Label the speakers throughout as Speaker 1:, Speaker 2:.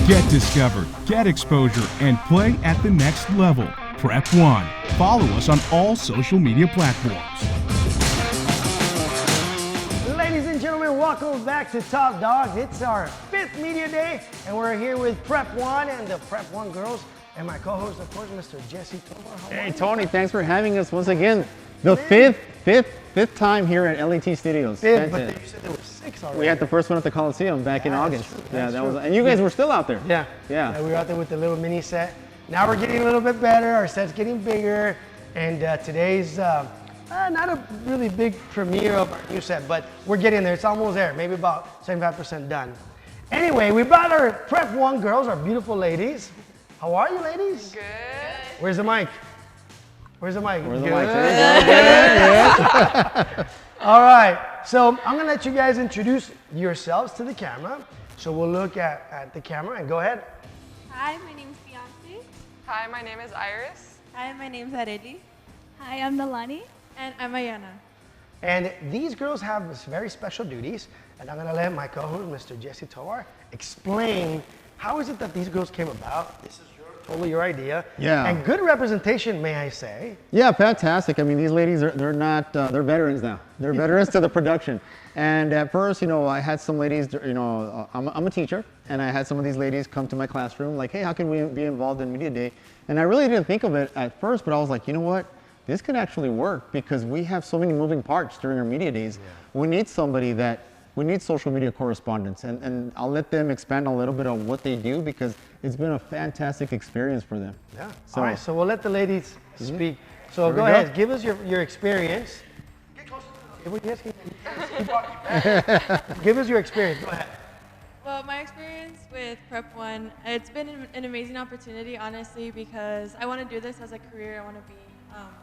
Speaker 1: Get discovered, get exposure, and play at the next level. Prep One. Follow us on all social media platforms.
Speaker 2: Ladies and gentlemen, welcome back to Top Dawgs. It's our 5th media day, and we're here with Prep One and the Prep One girls, and my co-host, of course, Mr. Jesse Tovar.
Speaker 3: Hey, Tony, thanks for having us once again. The fifth time here at LAT Studios.
Speaker 2: Fifth, but you said there were 6 already.
Speaker 3: We had the first one at the Coliseum back in August.
Speaker 2: True.
Speaker 3: Yeah, that
Speaker 2: true.
Speaker 3: was, and you guys were still out there.
Speaker 2: Yeah. We were out there with the little mini set. Now we're getting a little bit better. Our set's getting bigger, and today's not a really big premiere of our new set, but we're getting there. It's almost there, maybe about 75% done. Anyway, we brought our Prep One girls, our beautiful ladies. How are you, ladies?
Speaker 4: Good.
Speaker 2: Where's the mic? Where's the mic?
Speaker 3: Where's the
Speaker 2: Good.
Speaker 3: mic? There you go.
Speaker 2: All right, so I'm gonna let you guys introduce yourselves to the camera. So we'll look at the camera and go ahead.
Speaker 5: Hi, my name's Beyonce.
Speaker 4: Hi, my name is Iris.
Speaker 5: Hi, my name's Areli.
Speaker 6: Hi, I'm Nalani.
Speaker 5: And I'm Ayana.
Speaker 2: And these girls have very special duties, and I'm gonna let my co-host, Mr. Jesse Tovar, explain how is it that these girls came about. This is totally your idea.
Speaker 3: Yeah.
Speaker 2: And good representation, may I say.
Speaker 3: Yeah, fantastic. I mean, these ladies they're veterans now. They're veterans to the production. And at first, I had some ladies, I'm a teacher, and I had some of these ladies come to my classroom like, hey, how can we be involved in Media Day? And I really didn't think of it at first, but I was like, you know what? This could actually work because we have so many moving parts during our media days. Yeah. We need social media correspondents, and I'll let them expand a little bit on what they do because it's been a fantastic experience for them.
Speaker 2: Yeah.
Speaker 3: So,
Speaker 2: all right, so we'll let the ladies speak. So go ahead, give us your experience. Get closer to the Give us your experience, go ahead.
Speaker 5: Well, my experience with Prep One, it's been an amazing opportunity, honestly, because I want to do this as a career. I want to be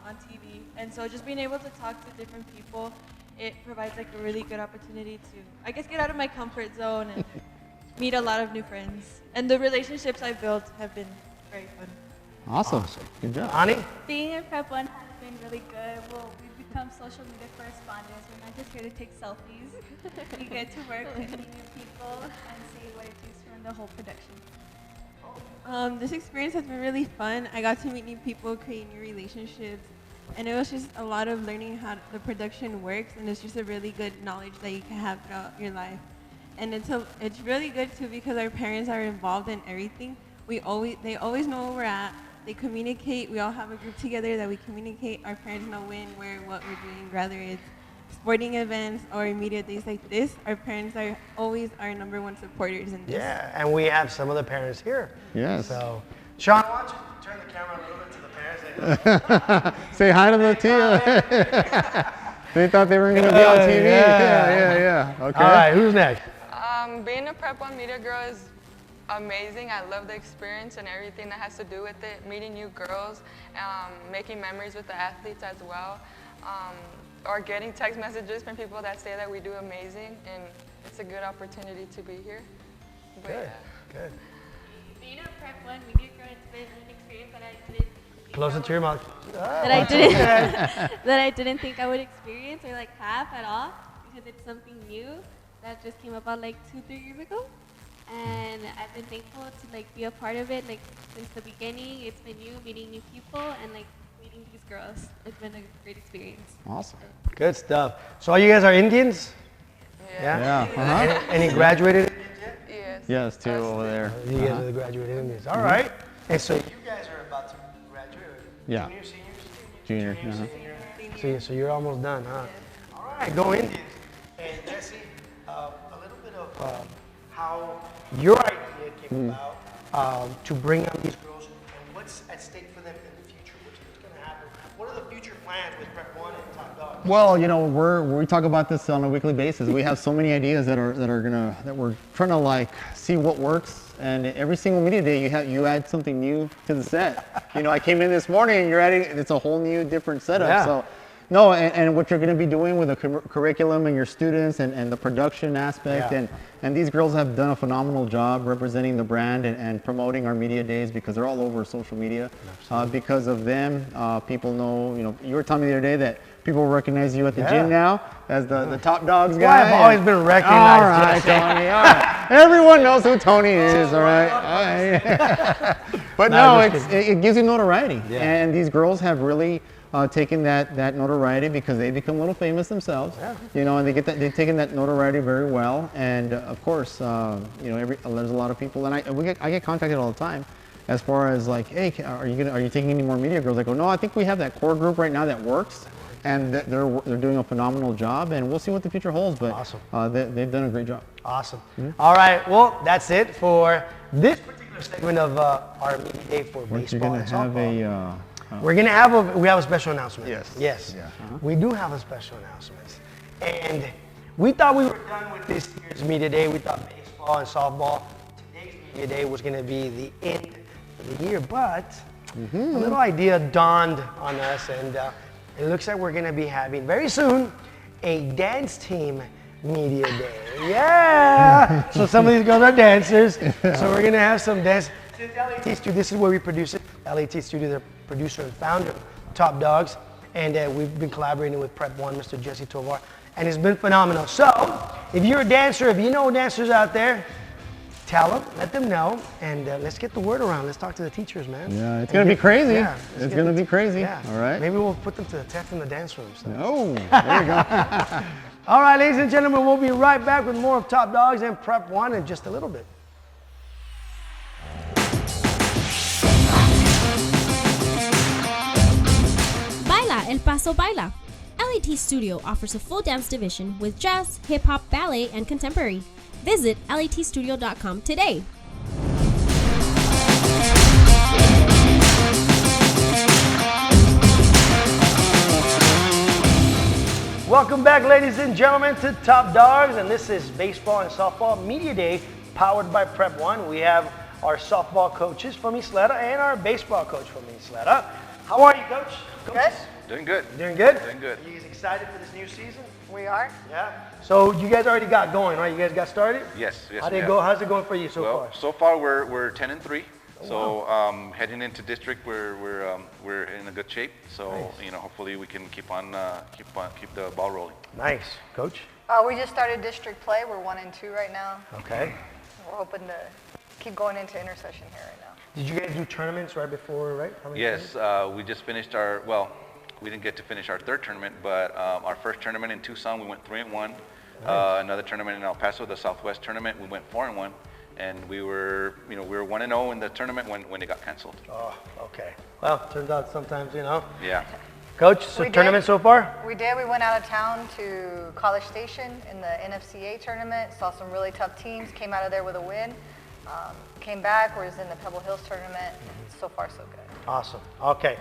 Speaker 5: on TV. And so just being able to talk to different people, it provides like a really good opportunity to, I guess, get out of my comfort zone and meet a lot of new friends. And the relationships I've built have been very fun.
Speaker 3: Awesome. Good job.
Speaker 2: Ani?
Speaker 6: Being in Prep One has been really good. Well, we've become social media correspondents. We're not just here to take selfies. We get to work with new people and see what it takes from the whole production.
Speaker 5: This experience has been really fun. I got to meet new people, create new relationships, and it was just a lot of learning how the production works, and it's just a really good knowledge that you can have throughout your life. And it's really good too because our parents are involved in everything. They always know where we're at. They communicate. We all have a group together that we communicate. Our parents know when, where, what we're doing, whether it's sporting events or media days like this. Our parents are always our #1 supporters in this.
Speaker 2: Yeah, and we have some of the parents here.
Speaker 3: Yes.
Speaker 2: So, Sean, why don't you turn the camera a little bit to the parents?
Speaker 3: Say hi to the team. They thought they were going to be on TV. Yeah. Okay.
Speaker 2: All right, who's next?
Speaker 4: Being a Prep One media girl is amazing. I love the experience and everything that has to do with it. Meeting new girls, making memories with the athletes as well, or getting text messages from people that say that we do amazing, and it's a good opportunity to be here. But,
Speaker 2: Good.
Speaker 5: Being a Prep One media girl, it's been an experience that I didn't
Speaker 2: Closer to your mouth.
Speaker 5: that I didn't think I would experience or like have at all, because it's something new that just came about like 2-3 years ago, and I've been thankful to like be a part of it like since the beginning. It's been new, meeting new people, and like meeting these girls. It's been a great experience.
Speaker 3: Awesome.
Speaker 2: Good stuff. So you guys are Indians?
Speaker 3: Yeah. Uh-huh.
Speaker 2: Any graduated Indians yet?
Speaker 4: yes.
Speaker 3: Yes, two over there.
Speaker 2: You guys are the graduated Indians. All right. And so you guys are about to graduate.
Speaker 3: Yeah.
Speaker 2: Junior,
Speaker 3: Junior.
Speaker 2: senior. So you're almost done, huh? All right, go Indians. And Jesse, a little bit of how your idea came about to bring out these girls and what's at stake for them in the future. What's going to happen? What are the future plans with Prep One and Top Dawgs?
Speaker 3: Well, we talk about this on a weekly basis. We have so many ideas that we're trying to like see what works. And every single media day, you add something new to the set. I came in this morning and it's a whole new different setup.
Speaker 2: Yeah.
Speaker 3: So, no, and what you're going to be doing with the curriculum and your students and the production aspect, and these girls have done a phenomenal job representing the brand and promoting our media days because they're all over social media. Because of them, people know, you were telling me the other day that People recognize you at the
Speaker 2: Yeah.
Speaker 3: gym now as the top dogs
Speaker 2: Well,
Speaker 3: guy.
Speaker 2: I've always been recognized.
Speaker 3: All right,
Speaker 2: Jesse.
Speaker 3: Tony. All right. Everyone knows who Tony is. All right. All right. But
Speaker 2: No,
Speaker 3: no,
Speaker 2: I'm just
Speaker 3: it gives you notoriety,
Speaker 2: Yeah.
Speaker 3: and these girls have really taken that notoriety because they become a little famous themselves.
Speaker 2: Yeah.
Speaker 3: You know, and they've taken that notoriety very well. And of course, you know, there's a lot of people, and I get contacted all the time. As far as like, hey, are you taking any more media girls? I go, no, I think we have that core group right now that works, and they're doing a phenomenal job, and we'll see what the future holds. But
Speaker 2: Awesome.
Speaker 3: They've done a great job.
Speaker 2: Awesome. All right, well, that's it for this particular segment of our media day for
Speaker 3: We're
Speaker 2: baseball
Speaker 3: gonna
Speaker 2: and
Speaker 3: have
Speaker 2: softball.
Speaker 3: a.
Speaker 2: We're gonna have we have a special announcement.
Speaker 3: Yes.
Speaker 2: Yes.
Speaker 3: Yeah.
Speaker 2: We do have a special announcement, and we thought we were done with this year's media day. We thought baseball and softball. Today's media day was gonna be the end of the year, but a little idea dawned on us, and it looks like we're gonna be having very soon a dance team media day. Yeah! So some of these girls are dancers, so we're gonna have some dance. Since LAT Studio, this is where we produce it. LAT Studio, the producer and founder of Top Dawgs, and we've been collaborating with Prep One, Mr. Jesse Tovar, and it's been phenomenal. So, if you're a dancer, if you know dancers out there, tell them, let them know, and let's get the word around. Let's talk to the teachers, man.
Speaker 3: Yeah, it's gonna be crazy.
Speaker 2: Yeah,
Speaker 3: It's gonna be crazy.
Speaker 2: Yeah.
Speaker 3: All right.
Speaker 2: Maybe we'll put them to the test in the dance room. So.
Speaker 3: Oh, there you go.
Speaker 2: All right, ladies and gentlemen, we'll be right back with more of Top Dawgs and Prep One in just a little bit.
Speaker 7: Baila El Paso Baila. LAT Studio offers a full dance division with jazz, hip hop, ballet, and contemporary. Visit latstudio.com today.
Speaker 2: Welcome back, ladies and gentlemen, to Top Dawgs, and this is Baseball and Softball Media Day, powered by Prep One. We have our softball coaches from Ysleta and our baseball coach from Ysleta. How are you, Coach?
Speaker 8: Good.
Speaker 9: Doing good.
Speaker 2: Doing good?
Speaker 9: Doing good.
Speaker 2: Are you guys excited for this new season?
Speaker 8: We are.
Speaker 2: Yeah. So you guys already got going, right? You guys got started?
Speaker 9: Yes, yes.
Speaker 2: How
Speaker 9: we
Speaker 2: did it
Speaker 9: have.
Speaker 2: go? How's it going for you so
Speaker 9: Well,
Speaker 2: far?
Speaker 9: so far we're 10-3. So heading into district, we're in a good shape. So
Speaker 2: Nice.
Speaker 9: you know, hopefully we can keep the ball rolling.
Speaker 2: Nice, Coach.
Speaker 8: We just started district play. We're 1-2 right now.
Speaker 2: Okay.
Speaker 8: We're hoping to keep going into intersession here right now.
Speaker 2: Did you guys do tournaments right before, right? How many
Speaker 9: Yes, we just finished we didn't get to finish our third tournament, but our first tournament in Tucson, we went 3-1. Another tournament in El Paso, the Southwest tournament, we went 4-1. And we were 1-0 in the tournament when it got canceled.
Speaker 2: Oh, okay. Well, turns out sometimes, you know.
Speaker 9: Yeah.
Speaker 2: Coach, so
Speaker 8: We did.
Speaker 2: tournament so far?
Speaker 8: We did. We went out of town to College Station in the NFCA tournament. Saw some really tough teams. Came out of there with a win. Came back. Was in the Pebble Hills tournament. So far, so good.
Speaker 2: Awesome. Okay.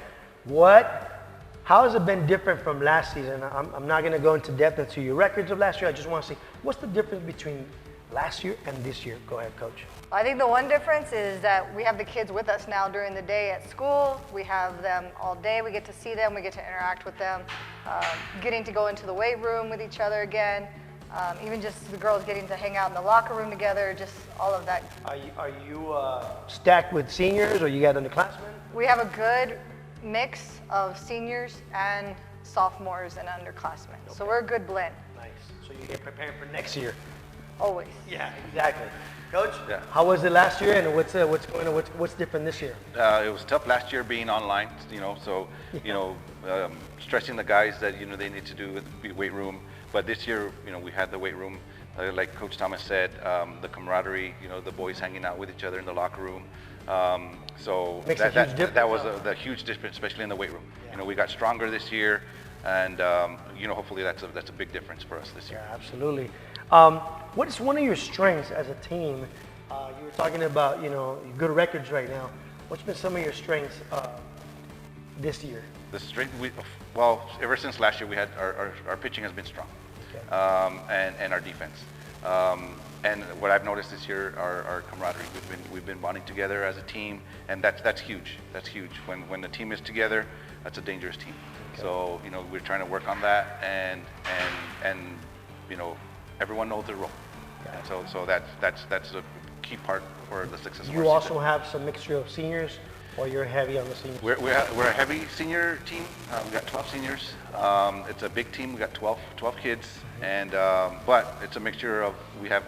Speaker 2: How has it been different from last season? I'm not going to go into depth into your records of last year. I just want to see what's the difference between last year and this year. Go ahead, Coach.
Speaker 8: I think the one difference is that we have the kids with us now during the day at school. We have them all day. We get to see them. We get to interact with them. Getting to go into the weight room with each other again. Even just the girls getting to hang out in the locker room together. Just all of that.
Speaker 2: Are you stacked with seniors or you got underclassmen?
Speaker 8: We have a good mix of seniors and sophomores and underclassmen. So we're a good blend,
Speaker 2: Nice. So you get prepared for next year.
Speaker 8: always.
Speaker 2: Yeah, exactly. Coach,
Speaker 9: Yeah.
Speaker 2: how was it last year, and what's different this year?
Speaker 9: It was tough last year being online, so stressing the guys that they need to do with the weight room. But this year, we had the weight room, like Coach Thomas said, the camaraderie, the boys hanging out with each other in the locker room. So
Speaker 2: Makes a huge difference,
Speaker 9: that was
Speaker 2: huh?
Speaker 9: the huge difference, especially in the weight room. We got stronger this year, and hopefully that's a big difference for us this year.
Speaker 2: Yeah, absolutely. What is one of your strengths as a team? You were talking about, good records right now. What's been some of your strengths this year?
Speaker 9: The strength, ever since last year, we had our pitching has been strong, and our defense. And what I've noticed this year, our camaraderie. We've been bonding together as a team, and that's huge. That's huge. When the team is together, that's a dangerous team. Okay. So we're trying to work on that, and everyone knows their role. And so that's a key part for the success of our
Speaker 2: You
Speaker 9: season.
Speaker 2: also have some mixture of seniors Or you're heavy on the seniors?
Speaker 9: We're a heavy senior team. We got 12 seniors. It's a big team. We got 12 kids, and but it's a mixture of we have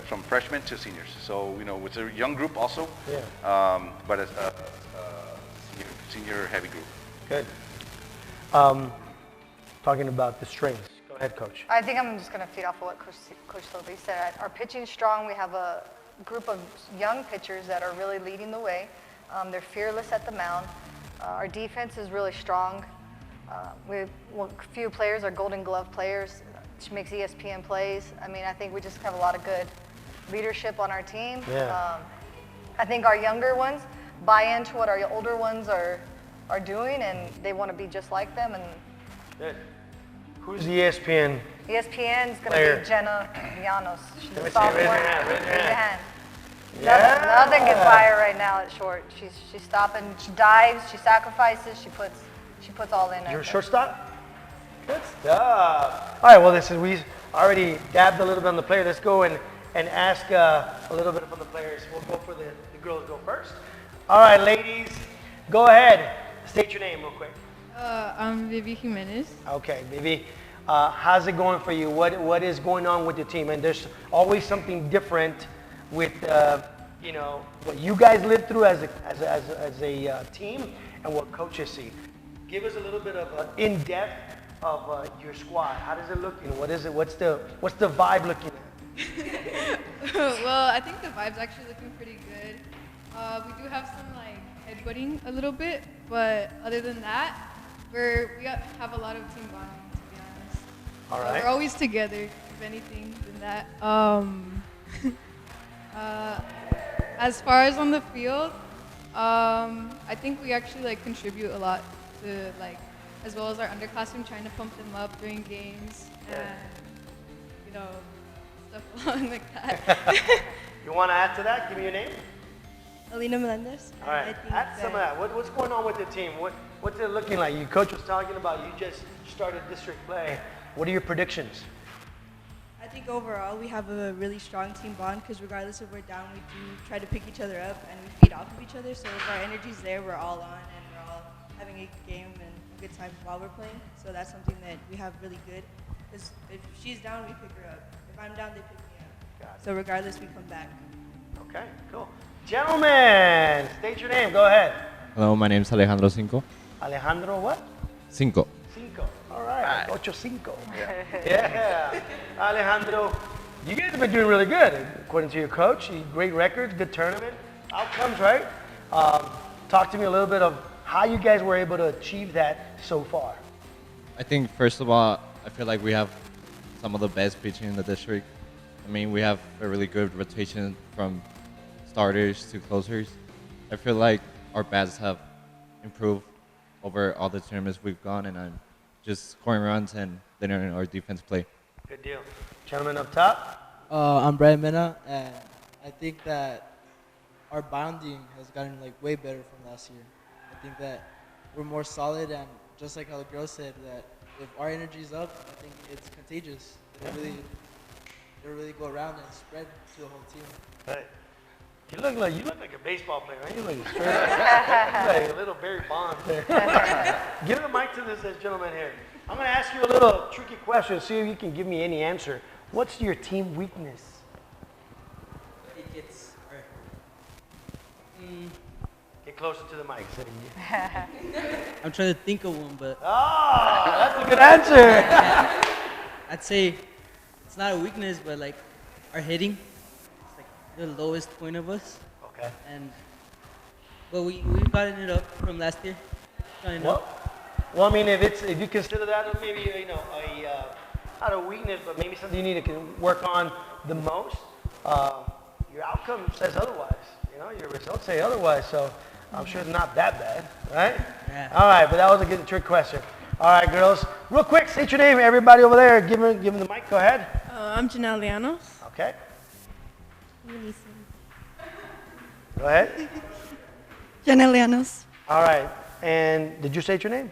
Speaker 9: some freshmen to seniors. So it's a young group also.
Speaker 2: Yeah.
Speaker 9: But it's a senior heavy group.
Speaker 2: Good. Talking about the strengths. Go ahead, Coach.
Speaker 8: I think I'm just going to feed off of what Coach Silva said. Our pitching is strong. We have a group of young pitchers that are really leading the way. They're fearless at the mound. Our defense is really strong. A few players are Golden Glove players. She makes ESPN plays. I mean, I think we just have a lot of good leadership on our team.
Speaker 2: Yeah.
Speaker 8: I think our younger ones buy into what our older ones are doing, and they want to be just like them. And
Speaker 2: Good. Who's the ESPN?
Speaker 8: ESPN is going
Speaker 2: Player.
Speaker 8: to be Jenna Llanos. She's
Speaker 2: Let me
Speaker 8: a
Speaker 2: see,
Speaker 8: sophomore.
Speaker 2: raise your hand, raise your
Speaker 8: Raise your
Speaker 2: hand.
Speaker 8: hand.
Speaker 2: Yeah.
Speaker 8: Nothing gets by her right now at short. She's stopping. She dives. She sacrifices. She puts all in.
Speaker 2: You're a shortstop? Good stuff. All right, well, we already dabbed a little bit on the player. Let's go and ask a little bit from the players. We'll go for the girls go first. All right, ladies, go ahead. State your name real quick.
Speaker 10: I'm Vivi Jimenez.
Speaker 2: Okay, Vivi, how's it going for you? What is going on with your team? And there's always something different with what you guys lived through as a team and what coaches see. Give us a little bit of in-depth of your squad. How does it look? What is it? What's the vibe looking at?
Speaker 10: Well, I think the vibe's actually looking pretty good. We do have some headbutting a little bit, but other than that, we have a lot of team bonding, to be honest.
Speaker 2: All right.
Speaker 10: We're always together, if anything, than that. As far as on the field, I think we actually contribute a lot to as well as our underclassmen, trying to pump them up during games and stuff along like that.
Speaker 2: You want to add to that? Give me your name.
Speaker 11: Alina Melendez.
Speaker 2: All right, add some of that. What's going on with the team? What's it looking like? Your coach was talking about you just started district play. What are your predictions?
Speaker 11: I think overall we have a really strong team bond because regardless if we're down, we do try to pick each other up and we feed off of each other. So if our energy's there, we're all on and we're all having a game and a good time while we're playing. So that's something that we have really good. Because if she's down, we pick her up. If I'm down, they pick me up. So regardless, we come back.
Speaker 2: Okay, cool. Gentlemen, state your name. Go ahead.
Speaker 12: Hello, my name is Alejandro Cinco.
Speaker 2: Alejandro what?
Speaker 12: Cinco.
Speaker 2: Cinco. All right. Ocho Cinco. Yeah. Alejandro, you guys have been doing really good. According to your coach, great records, good tournament outcomes, right? Talk to me a little bit of how you guys were able to achieve that so far.
Speaker 12: I think, first of all, I feel like we have some of the best pitching in the district. I mean, we have a really good rotation from starters to closers. I feel like our bats have improved over all the tournaments we've gone, and I'm just scoring runs and letting our defense play.
Speaker 2: Good deal. Gentleman up top.
Speaker 13: I'm Brian Mena, and I think that our bounding has gotten way better from last year. I think that we're more solid, and just like how the girl said, that if our energy's up, I think it's contagious. It'll really go around and spread to the whole team.
Speaker 2: Right. You look like a baseball player, right? You look straight like a little Barry Bonds there. Give the mic to this gentleman here. I'm going to ask you a little tricky question, see if you can give me any answer. What's your team weakness?
Speaker 13: I think it's
Speaker 2: Get closer to the mic.
Speaker 13: I'm trying to think of one, but
Speaker 2: that's a good answer.
Speaker 13: I'd say it's not a weakness, but our hitting. The lowest point of us.
Speaker 2: Okay.
Speaker 13: But we've gotten it up from last year.
Speaker 2: Well, I mean, if you consider that maybe not a weakness, but maybe something you need to work on the most, your outcome says otherwise. Your results say otherwise. So I'm sure it's not that bad, right?
Speaker 13: Yeah.
Speaker 2: All right, but that was a good trick question. All right, girls, real quick, state your name. Everybody over there, give them the mic. Go ahead.
Speaker 5: I'm Janelle Llanos.
Speaker 2: Okay. Go ahead.
Speaker 11: Janelle Llanos.
Speaker 2: All right. And did you state your name?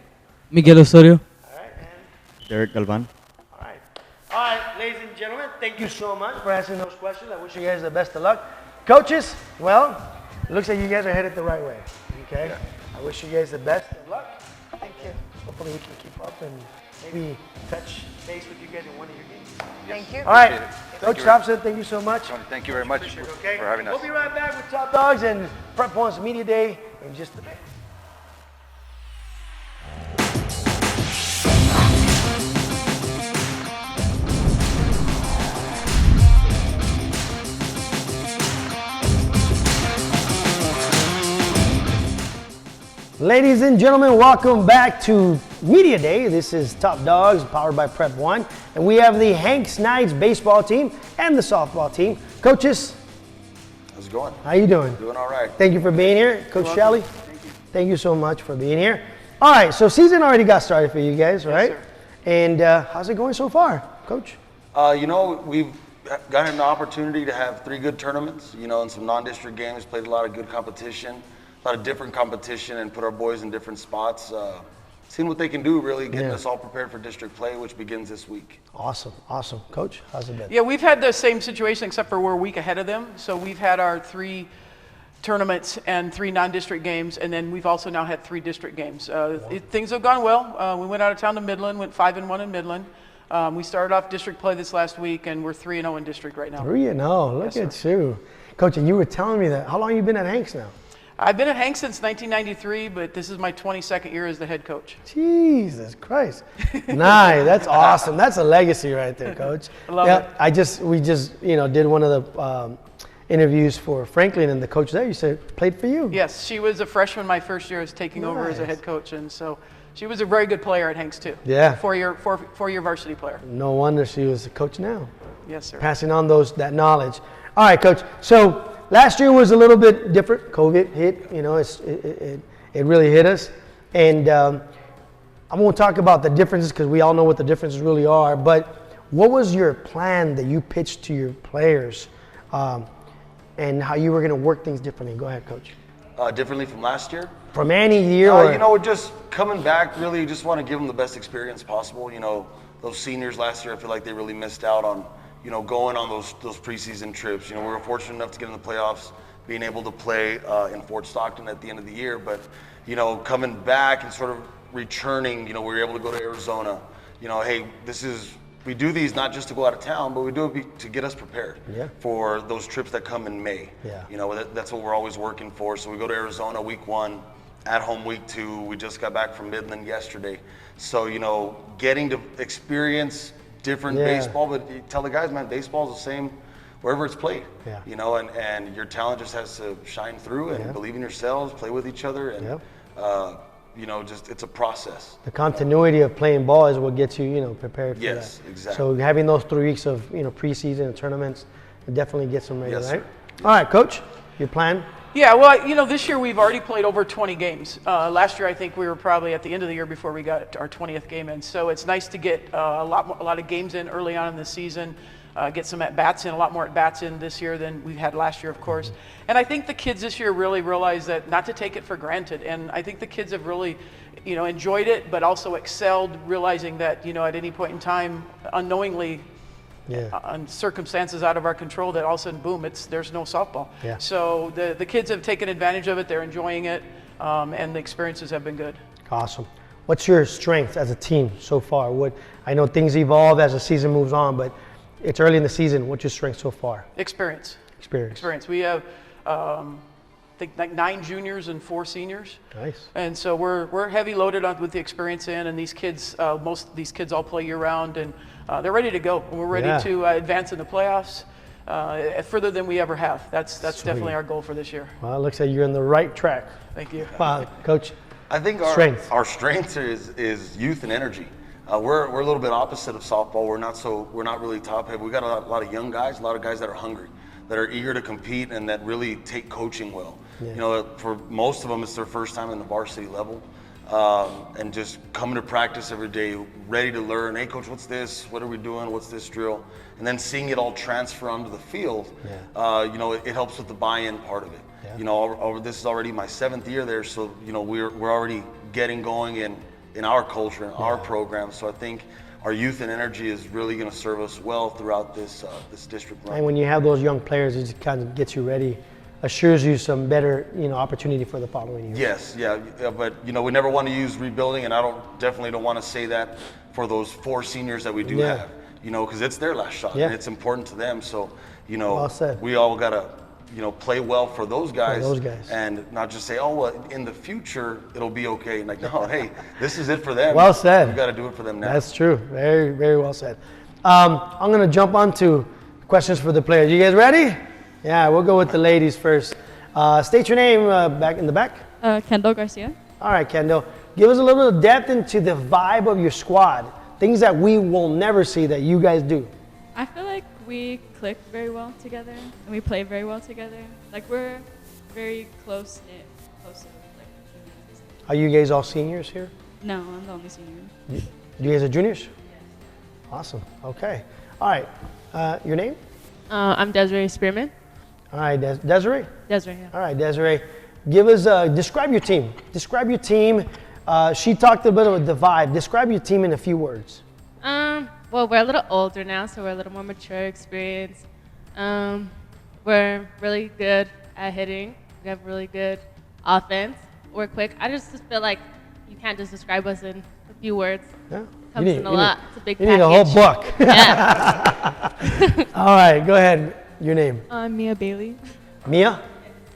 Speaker 13: Miguel Osorio.
Speaker 2: All right. And
Speaker 12: Derek Galvan.
Speaker 2: all right. All right, ladies and gentlemen, thank you so much for answering those questions. I wish you guys the best of luck. Coaches, well, it looks like you guys are headed the right way. Okay?
Speaker 9: Yeah.
Speaker 2: I wish you guys the best of luck.
Speaker 8: Thank you.
Speaker 2: Hopefully we can keep up and maybe touch base with you guys in one of your games.
Speaker 8: Thank you.
Speaker 2: All right,
Speaker 9: Appreciate it.
Speaker 2: Coach Thompson, thank you so much.
Speaker 9: Thank you very much
Speaker 2: Appreciate it, okay?
Speaker 9: for having us.
Speaker 2: We'll be right back with Top Dogs and Prep One's Media Day in just a bit. Ladies and gentlemen, welcome back to Media Day. This is Top Dogs, powered by Prep One, and we have the Hanks Knights baseball team and the softball team. Coaches,
Speaker 14: how's it going?
Speaker 2: How you doing?
Speaker 14: Doing all right.
Speaker 2: Thank you for being here. Coach Shelley,
Speaker 14: Thank you.
Speaker 2: thank you so much for being here. All right, so season already got started for you guys, right?
Speaker 14: Yes, sir.
Speaker 2: And how's it going so far, Coach?
Speaker 14: We've gotten an opportunity to have 3 good tournaments, and some non-district games, played a lot of good competition. A lot of different competition, and put our boys in different spots. Seeing what they can do, really getting us all prepared for district play, which begins this week.
Speaker 2: Awesome. Coach, how's it been?
Speaker 15: Yeah, we've had the same situation except for we're a week ahead of them. So we've had our 3 tournaments and 3 non-district games, and then we've also now had 3 district games. Things have gone well. We went out of town to Midland, went 5-1 in Midland. We started off district play this last week, and we're 3-0 in district right now.
Speaker 2: 3-0, look at you. Coach, and you were telling me that. How long have you been at Hanks now?
Speaker 15: I've been at Hanks since 1993, but this is my 22nd year as the head coach.
Speaker 2: Jesus Christ. Nice. That's awesome. That's a legacy right there, Coach.
Speaker 15: I love it.
Speaker 2: We just did one of the interviews for Franklin, and the coach there, you said, played for you.
Speaker 15: Yes, she was a freshman my first year as taking over as a head coach, and so she was a very good player at Hanks too.
Speaker 2: Yeah.
Speaker 15: Four-year varsity player.
Speaker 2: No wonder she was a coach now.
Speaker 15: Yes, sir.
Speaker 2: Passing on that knowledge. All right, Coach. So last year was a little bit different. COVID hit, it really hit us. And I won't talk about the differences because we all know what the differences really are. But what was your plan that you pitched to your players and how you were going to work things differently? Go ahead, Coach.
Speaker 14: Differently from last year?
Speaker 2: From any year?
Speaker 14: Just coming back, really just want to give them the best experience possible. Those seniors last year, I feel like they really missed out on going on those preseason trips. We were fortunate enough to get in the playoffs, being able to play in Fort Stockton at the end of the year. But, coming back and sort of returning, we were able to go to Arizona. Hey, we do these not just to go out of town, but we do it to get us prepared for those trips that come in May. Yeah. That's what we're always working for. So we go to Arizona week 1, at home week 2. We just got back from Midland yesterday. So, getting to experience different baseball, but you tell the guys, man, baseball is the same wherever it's played. Yeah. And your talent just has to shine through and believe in yourselves, play with each other, and it's a process.
Speaker 2: The continuity of playing ball is what gets you, prepared for that.
Speaker 14: Yes, exactly.
Speaker 2: So having those 3 weeks of preseason and tournaments, it definitely gets them ready,
Speaker 14: yes,
Speaker 2: right?
Speaker 14: Sir.
Speaker 2: All right, Coach, your plan?
Speaker 15: Yeah, well, this year we've already played over 20 games. Last year I think we were probably at the end of the year before we got our 20th game in. So it's nice to get a lot of games in early on in the season, get some at-bats in, a lot more at-bats in this year than we had last year, of course. And I think the kids this year really realized that not to take it for granted. And I think the kids have really, enjoyed it, but also excelled, realizing that, at any point in time, unknowingly, on circumstances out of our control, that all of a sudden, boom, there's no softball. Yeah. So the kids have taken advantage of it. They're enjoying it, and the experiences have been good.
Speaker 2: Awesome. What's your strength as a team so far? I know things evolve as the season moves on, but it's early in the season. What's your strength so far?
Speaker 15: Experience. We have, I think, like 9 juniors and 4 seniors.
Speaker 2: Nice.
Speaker 15: And so we're heavy loaded with the experience in, and these kids, most of these kids all play year round, and they're ready to go. We're ready to advance in the playoffs further than we ever have. That's definitely our goal for this year.
Speaker 2: Well, it looks like you're on the right track.
Speaker 15: Thank you.
Speaker 2: Coach.
Speaker 14: I think our strength is youth and energy. We're a little bit opposite of softball. We're not really top heavy. We got a lot of young guys, a lot of guys that are hungry, that are eager to compete, and that really take coaching well. Yeah. For most of them, it's their first time in the varsity level. And just coming to practice every day, ready to learn. Hey, coach, what's this? What are we doing? What's this drill? And then seeing it all transfer onto the field, it helps with the buy-in part of it. Yeah. This is already my 7th year there, so we're already getting going in our culture, in our program. So I think our youth and energy is really going to serve us well throughout this district run.
Speaker 2: And when you have those young players, it just kind of gets you ready assures you some better, opportunity for the following year.
Speaker 14: Yes, yeah, but we never want to use rebuilding, and definitely don't want to say that for those 4 seniors that we do have, because it's their last shot, and it's important to them. So,
Speaker 2: Well said.
Speaker 14: we all gotta, play well for those guys, and not just say, oh, well, in the future it'll be okay. And like, no, hey, this is it for them.
Speaker 2: Well said.
Speaker 14: We got to do it for them now.
Speaker 2: That's true. Very, very well said. I'm gonna jump on to questions for the players. You guys ready? Yeah, we'll go with the ladies first. State your name back in the back.
Speaker 16: Kendall Garcia.
Speaker 2: All right, Kendall. Give us a little bit of depth into the vibe of your squad. Things that we will never see that you guys do.
Speaker 16: I feel like we click very well together and we play very well together. Like we're very close knit,
Speaker 2: Are you guys all seniors here?
Speaker 16: No, I'm the only senior.
Speaker 2: You guys are juniors? Yes. Awesome. Okay. All right. Your name?
Speaker 16: I'm Desiree Spearman.
Speaker 2: All right, Desiree?
Speaker 16: Desiree, yeah.
Speaker 2: All right, Desiree. Give us, describe your team. Describe your team. She talked a bit about the vibe. Describe your team in a few words.
Speaker 16: Well, we're a little older now, so we're a little more mature, experienced. We're really good at hitting. We have really good offense. We're quick. I just feel like you can't just describe us in a few words.
Speaker 2: Yeah.
Speaker 16: Comes in a lot. It's a big
Speaker 2: You
Speaker 16: package.
Speaker 2: need a whole book.
Speaker 16: Yeah.
Speaker 2: All right, go ahead. Your name?
Speaker 16: Mia Bailey.
Speaker 2: Mia?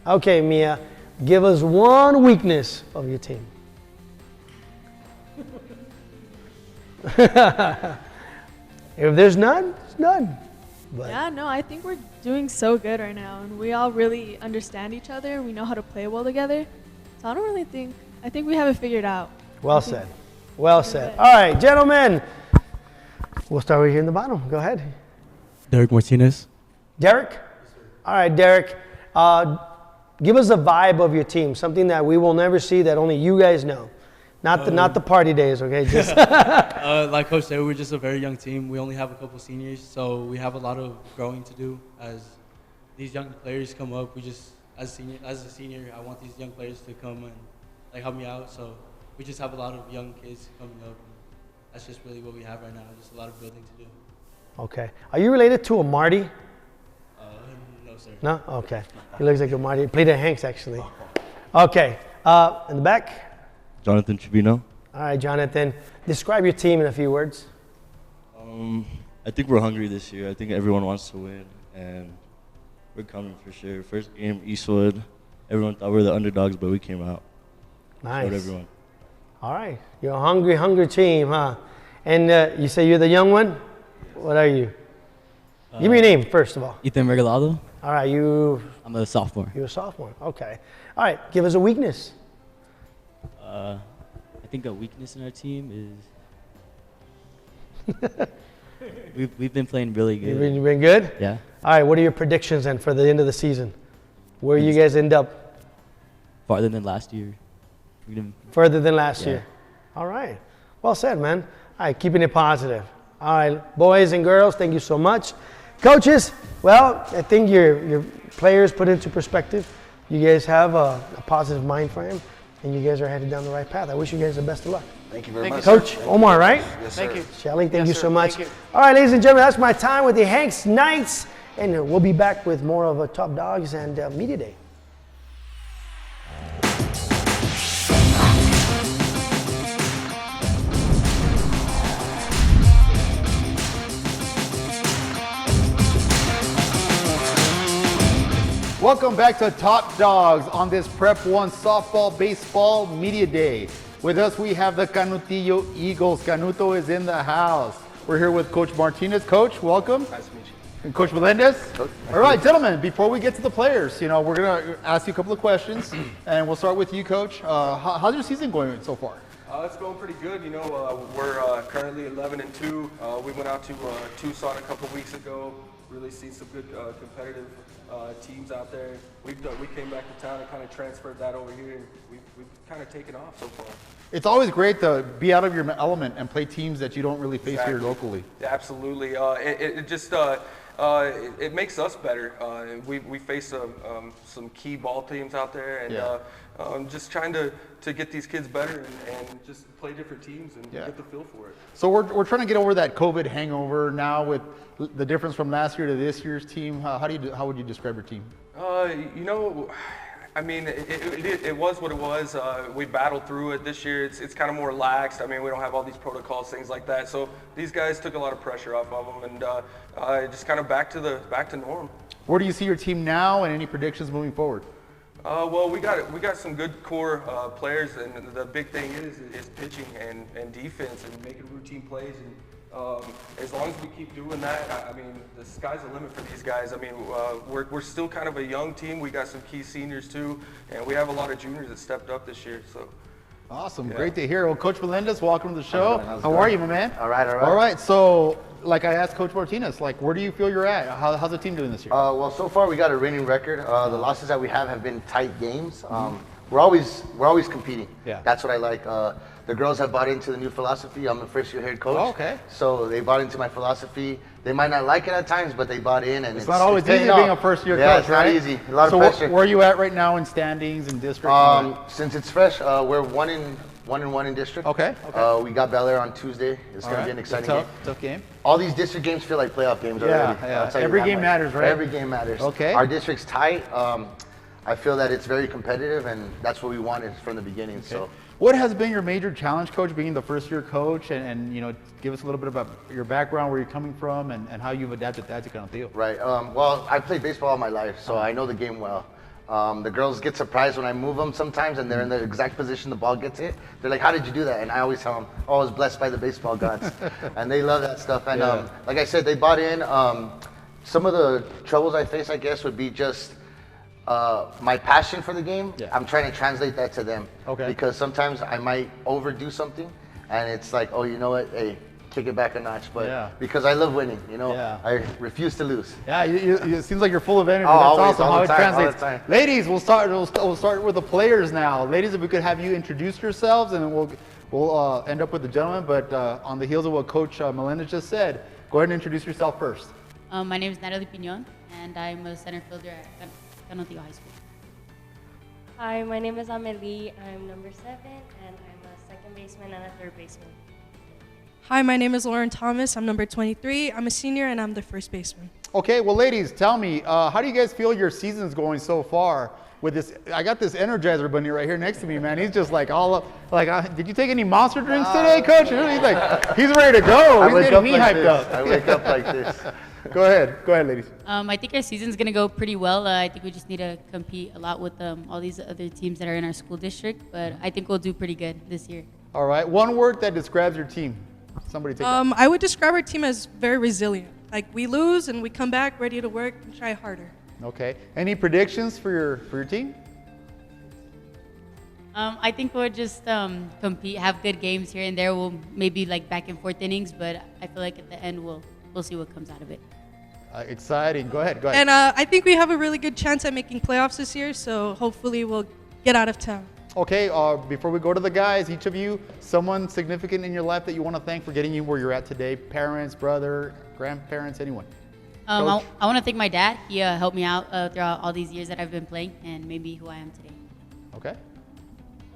Speaker 2: Okay, Mia. Give us one weakness of your team. If there's none, it's none. But
Speaker 17: Yeah, no, I think we're doing so good right now, and we all really understand each other. We know how to play well together. So I don't really think, I think we have it figured out.
Speaker 2: well said. Well said. All right, gentlemen. We'll start right here in the bottom. Go ahead.
Speaker 18: Derek Martinez.
Speaker 2: Derek? All right, Derek. Give us a vibe of your team, something that we will never see that only you guys know. Not the party days, okay? Just
Speaker 18: Like Coach said, we're just a very young team. We only have a couple seniors, so we have a lot of growing to do. As these young players come up, we just, as a senior, I want these young players to come and help me out. So we just have a lot of young kids coming up. And that's just really what we have right now. Just a lot of building to do.
Speaker 2: Okay. Are you related to a Marty?
Speaker 18: No, sir.
Speaker 2: No? Okay. He looks like a Marty. He played at Hanks, actually. Okay. In the back?
Speaker 19: Jonathan Trevino.
Speaker 2: All right, Jonathan. Describe your team in a few words.
Speaker 19: I think we're hungry this year. I think everyone wants to win, and we're coming for sure. First game, Eastwood. Everyone thought we were the underdogs, but we came out.
Speaker 2: Nice.
Speaker 19: Showed everyone.
Speaker 2: All right. You're a hungry team, huh? And you say you're the young one? What are you? Give me your name, first of all.
Speaker 20: Ethan Regalado.
Speaker 2: All right,
Speaker 20: I'm a sophomore.
Speaker 2: You're a sophomore. Okay. All right, give us a weakness.
Speaker 20: I think a weakness in our team is we've been playing really good.
Speaker 2: You've been good?
Speaker 20: Yeah.
Speaker 2: All right, what are your predictions then for the end of the season? Where you guys end up?
Speaker 20: Farther than last year.
Speaker 2: Further than last
Speaker 20: Yeah.
Speaker 2: year. All right. Well said, man. All right, keeping it positive. All right, boys and girls, thank you so much. Coaches, well, I think your players put into perspective. You guys have a positive mind frame, and you guys are headed down the right path. I wish you guys the best of luck.
Speaker 14: Thank you very much.
Speaker 2: Coach Omar, right?
Speaker 14: Yes,
Speaker 15: Thank
Speaker 14: sir.
Speaker 15: you.
Speaker 2: Shelly, thank
Speaker 15: Yes,
Speaker 2: you
Speaker 15: sir.
Speaker 2: so much.
Speaker 15: Thank you.
Speaker 2: All right, ladies and gentlemen, that's my time with the Hanks Knights, and we'll be back with more of a Top Dogs and Media Day.
Speaker 21: Welcome back to Top Dogs on this Prep 1 Softball Baseball Media Day. With us, we have the Canutillo Eagles. Canuto is in the house. We're here with Coach Martinez. Coach, welcome.
Speaker 14: Nice to meet you.
Speaker 21: And Coach Melendez. All right, gentlemen, before we get to the players, we're going to ask you a couple of questions, and we'll start with you, Coach. How's your season going so far?
Speaker 22: It's going pretty good. We're currently 11-2. We went out to Tucson a couple weeks ago. Really seen some good competitive teams out there. We came back to town and kind of transferred that over here, and we've kind of taken off so far.
Speaker 21: It's always great to be out of your element and play teams that you don't really face here locally.
Speaker 22: Yeah, absolutely. It just it makes us better. We face some key ball teams out there, and just trying to get these kids better and just play different teams and get the feel for it.
Speaker 21: So we're trying to get over that COVID hangover now with the difference from last year to this year's team. How would you describe your team?
Speaker 22: You know, I mean, it was what it was. We battled through it. This year, it's kind of more relaxed. I mean, we don't have all these protocols, things like that. So these guys took a lot of pressure off of them, and just kind of back to norm.
Speaker 21: Where do you see your team now, and any predictions moving forward?
Speaker 22: Well, we got some good core players, and the big thing is pitching and defense and making routine plays. And as long as we keep doing that, I mean, the sky's the limit for these guys. I mean, we're still kind of a young team. We got some key seniors too, and we have a lot of juniors that stepped up this year. So.
Speaker 21: Awesome, great to hear. Well, Coach Melendez, welcome to the show. How are you, my man?
Speaker 1: All right.
Speaker 21: All right. So, like I asked Coach Martinez, like, where do you feel you're at? How's the team doing this year?
Speaker 1: Well, so far we got a winning record. The losses that we have been tight games. We're always competing.
Speaker 21: Yeah.
Speaker 1: That's what I like. The girls have bought into the new philosophy. I'm a first-year head coach.
Speaker 21: Oh, okay.
Speaker 1: So they bought into my philosophy. They might not like it at times, but they bought in, and
Speaker 21: it's not always easy being a first-year coach,
Speaker 1: yeah, it's
Speaker 21: right?
Speaker 1: not easy. A lot of pressure.
Speaker 21: So where are you at right now in standings and district?
Speaker 1: Since it's fresh, we're one and one in district.
Speaker 21: Okay.
Speaker 1: We got Bel Air on Tuesday. It's going to be an exciting game.
Speaker 21: Tough game.
Speaker 1: All these district games feel like playoff games already.
Speaker 21: Yeah. Every game matters, right?
Speaker 1: Every game matters.
Speaker 21: Okay.
Speaker 1: Our district's tight. I feel that it's very competitive, and that's what we wanted from the beginning. Okay. So.
Speaker 21: What has been your major challenge, Coach, being the first-year coach, and you know, give us a little bit about your background, where you're coming from, and how you've adapted that to Canutillo.
Speaker 1: Right. Well, I played baseball all my life, so I know the game well. The girls get surprised when I move them sometimes, and they're in the exact position the ball gets hit. They're like, "How did you do that?" And I always tell them, "Oh, I was blessed by the baseball gods," and they love that stuff. And like I said, they bought in. Some of the troubles I face, I guess, would be just. My passion for the game, I'm trying to translate that to them.
Speaker 21: Okay.
Speaker 1: Because sometimes I might overdo something, and it's like, oh, you know what? Hey, kick it back a notch. But because I love winning, you know, I refuse to lose.
Speaker 21: Yeah, it seems like you're full of energy.
Speaker 1: Oh,
Speaker 21: That's
Speaker 1: always,
Speaker 21: awesome
Speaker 1: all
Speaker 21: how
Speaker 1: the
Speaker 21: it
Speaker 1: time,
Speaker 21: translates.
Speaker 1: all the time.
Speaker 21: Ladies, we'll start with the players now. Ladies, if we could have you introduce yourselves, and then we'll end up with the gentlemen. But on the heels of what Coach Melendez just said, go ahead and introduce yourself first.
Speaker 6: My name is Natalie Piñon, and I'm a center fielder at Canutillo High School.
Speaker 23: Hi, my name is Amelie. I'm number 7, and I'm a second baseman and a third baseman.
Speaker 24: Hi, my name is Lauren Thomas. I'm number 23. I'm a senior, and I'm the first baseman.
Speaker 21: Okay, well, ladies, tell me, how do you guys feel your season's going so far? With this, I got this Energizer bunny right here next to me, man. He's just like all up. Like, did you take any monster drinks today, Coach? He's like, he's ready to go. He's getting me hyped up.
Speaker 1: I wake up like this.
Speaker 21: Go ahead, ladies.
Speaker 6: I think our season's gonna go pretty well. I think we just need to compete a lot with all these other teams that are in our school district, but I think we'll do pretty good this year.
Speaker 21: All right, one word that describes your team. Somebody take that.
Speaker 24: I would describe our team as very resilient. Like, we lose and we come back ready to work and try harder.
Speaker 21: Okay. Any predictions for your team?
Speaker 6: I think we'll just compete, have good games here and there. We'll maybe like back and forth innings, but I feel like at the end we'll see what comes out of it.
Speaker 21: Exciting. Go ahead.
Speaker 24: And I think we have a really good chance at making playoffs this year, so hopefully we'll get out of town.
Speaker 21: Okay, before we go to the guys, each of you, someone significant in your life that you want to thank for getting you where you're at today? Parents, brother, grandparents, anyone?
Speaker 6: I want to thank my dad. He helped me out throughout all these years that I've been playing and made me who I am today.
Speaker 21: Okay.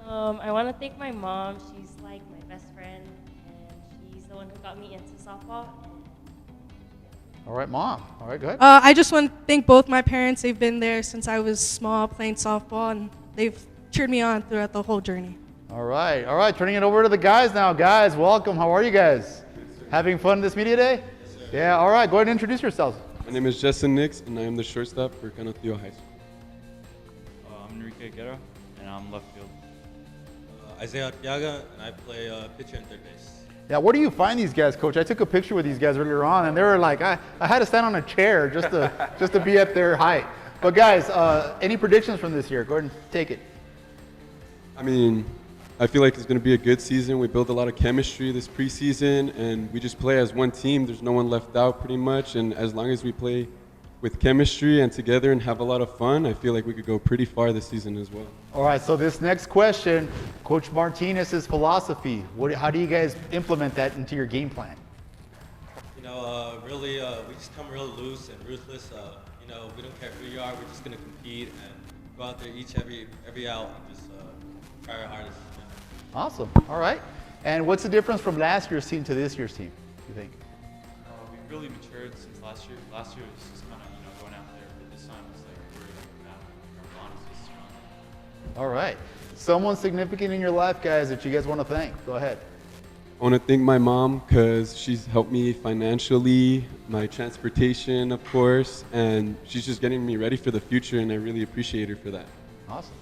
Speaker 23: I want to thank my mom. She's like my best friend, and she's the one who got me into softball.
Speaker 21: All right, Mom. All right, go ahead.
Speaker 24: I just want to thank both my parents. They've been there since I was small playing softball, and they've cheered me on throughout the whole journey.
Speaker 21: All right. Turning it over to the guys now. Guys, welcome. How are you guys? Having fun this media day? Yes, sir. Yeah, all right. Go ahead and introduce yourselves.
Speaker 25: My name is Justin Nix, and I am the shortstop for Canutillo High School.
Speaker 26: I'm Enrique Guerra, and I'm left field. Isaiah Arteaga, and I play pitcher and third base.
Speaker 21: Yeah, where do you find these guys, Coach? I took a picture with these guys earlier on, and they were like, I had to stand on a chair just to be at their height. But guys, any predictions from this year? Go ahead and take it.
Speaker 25: I mean, I feel like it's going to be a good season. We built a lot of chemistry this preseason, and we just play as one team. There's no one left out pretty much, and as long as we play with chemistry and together and have a lot of fun, I feel like we could go pretty far this season as well.
Speaker 21: All right, so this next question, Coach Martinez's philosophy. How do you guys implement that into your game plan?
Speaker 26: We just come real loose and ruthless. We don't care who you are. We're just going to compete and go out there every out and just try our hardest.
Speaker 21: Awesome. All right. And what's the difference from last year's team to this year's team, you think?
Speaker 26: We've really matured since last year. Last year was just kind of going out there, but this time it's like our bond is just strong.
Speaker 21: All right. Someone significant in your life, guys, that you guys want to thank. Go ahead.
Speaker 25: I want to thank my mom because she's helped me financially, my transportation, of course, and she's just getting me ready for the future, and I really appreciate her for that.
Speaker 21: Awesome.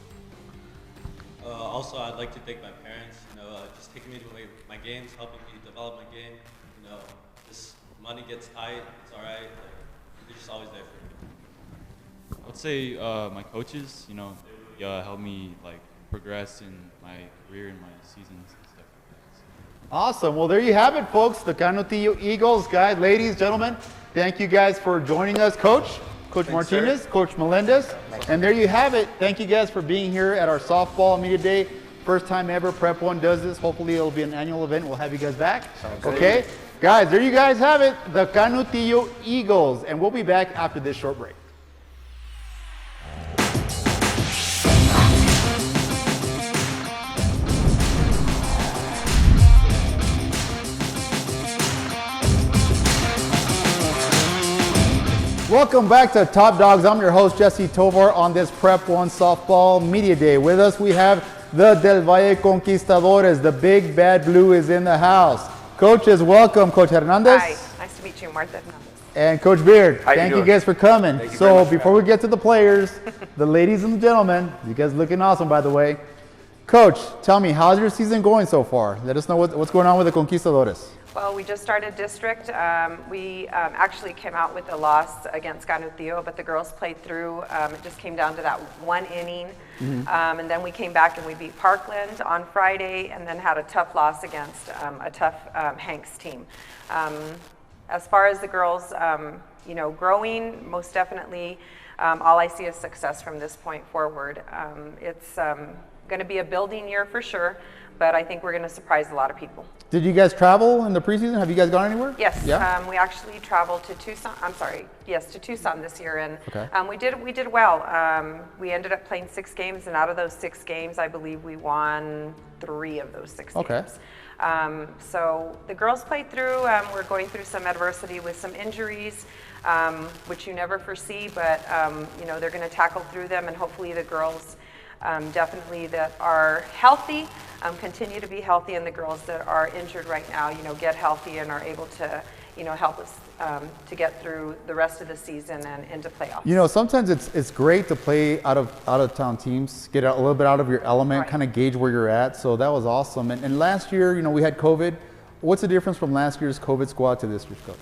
Speaker 26: Also, I'd like to thank my parents, just taking me to my games, helping me develop my game. This money gets tight, it's all right. They're just always there for me.
Speaker 3: I would say my coaches, helped me progress in my career and my seasons and stuff like that. So.
Speaker 21: Awesome. Well, there you have it, folks. The Canutillo Eagles, guys, ladies, gentlemen. Thank you guys for joining us, Coach Martinez,
Speaker 1: sir.
Speaker 21: Coach Melendez. And there you have it. Thank you guys for being here at our softball media day. First time ever Prep 1 does this. Hopefully it'll be an annual event. We'll have you guys back. Okay? Guys, there you guys have it. The Canutillo Eagles. And we'll be back after this short break. Welcome back to Top Dogs. I'm your host, Jesse Tovar, on this Prep 1 Softball Media Day. With us, we have the Del Valle Conquistadores. The big bad blue is in the house. Coaches, welcome. Coach Hernandez.
Speaker 4: Hi, nice to meet you, Martha Hernandez.
Speaker 21: And Coach Beard.
Speaker 4: How
Speaker 21: Thank
Speaker 4: you
Speaker 21: you
Speaker 4: doing?
Speaker 21: guys for coming.
Speaker 4: Thank you very
Speaker 21: So
Speaker 4: much for
Speaker 21: before we get to the players, the ladies and the gentlemen, you guys looking awesome, by the way. Coach, tell me, how's your season going so far? Let us know what's going on with the Conquistadores.
Speaker 4: Well, we just started district. We actually came out with a loss against Canutillo, but the girls played through. It just came down to that one inning. And then we came back and we beat Parkland on Friday and then had a tough loss against a tough Hanks team. As far as the girls, growing, most definitely, all I see is success from this point forward. It's going to be a building year for sure, but I think we're going to surprise a lot of people.
Speaker 21: Did you guys travel in the preseason? Have you guys gone anywhere?
Speaker 4: Yes,
Speaker 21: Yeah?
Speaker 4: we actually traveled to Tucson. To Tucson this year, and
Speaker 21: Okay.
Speaker 4: we did well. We ended up playing 6 games, and out of those 6 games, I believe we won 3 of those 6
Speaker 21: Okay.
Speaker 4: games. So the girls played through. We're going through some adversity with some injuries, which you never foresee, but they're going to tackle through them, and hopefully the girls definitely that are healthy continue to be healthy, and the girls that are injured right now, get healthy and are able to, help us to get through the rest of the season and into playoffs.
Speaker 21: Sometimes it's great to play out of town teams, get a little bit out of your element, kind of gauge where you're at. So that was awesome. And last year, we had COVID. What's the difference from last year's COVID squad to this year's COVID?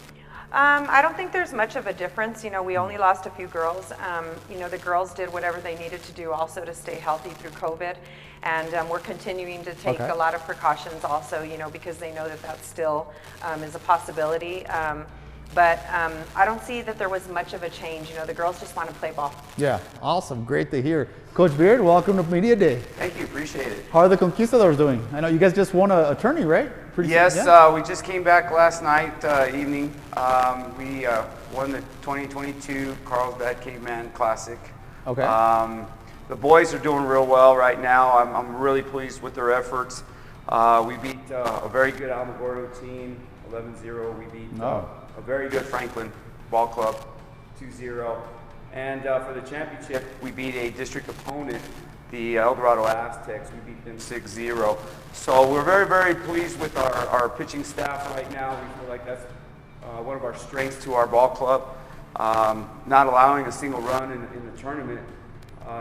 Speaker 4: I don't think there's much of a difference. We only lost a few girls. The girls did whatever they needed to do also to stay healthy through COVID. And we're continuing to take a lot of precautions also, because they know that still is a possibility. But I don't see that there was much of a change. The girls just want to play ball.
Speaker 21: Yeah, awesome. Great to hear. Coach Beard, welcome to Media Day.
Speaker 5: Thank you, appreciate it.
Speaker 21: How are the Conquistadors doing? I know you guys just won a tourney, right?
Speaker 5: Yes,
Speaker 21: yeah?
Speaker 5: we just came back last night evening. We won the 2022 Carlsbad Caveman Classic.
Speaker 21: Okay.
Speaker 5: The boys are doing real well right now. I'm really pleased with their efforts. We beat a very good Alamogordo team, 11-0. We beat a very good Franklin Ball Club, 2-0. And for the championship, we beat a district opponent, the El Dorado Aztecs. We beat them 6-0. So we're very, very pleased with our pitching staff right now. We feel like that's one of our strengths to our ball club. Not allowing a single run in the tournament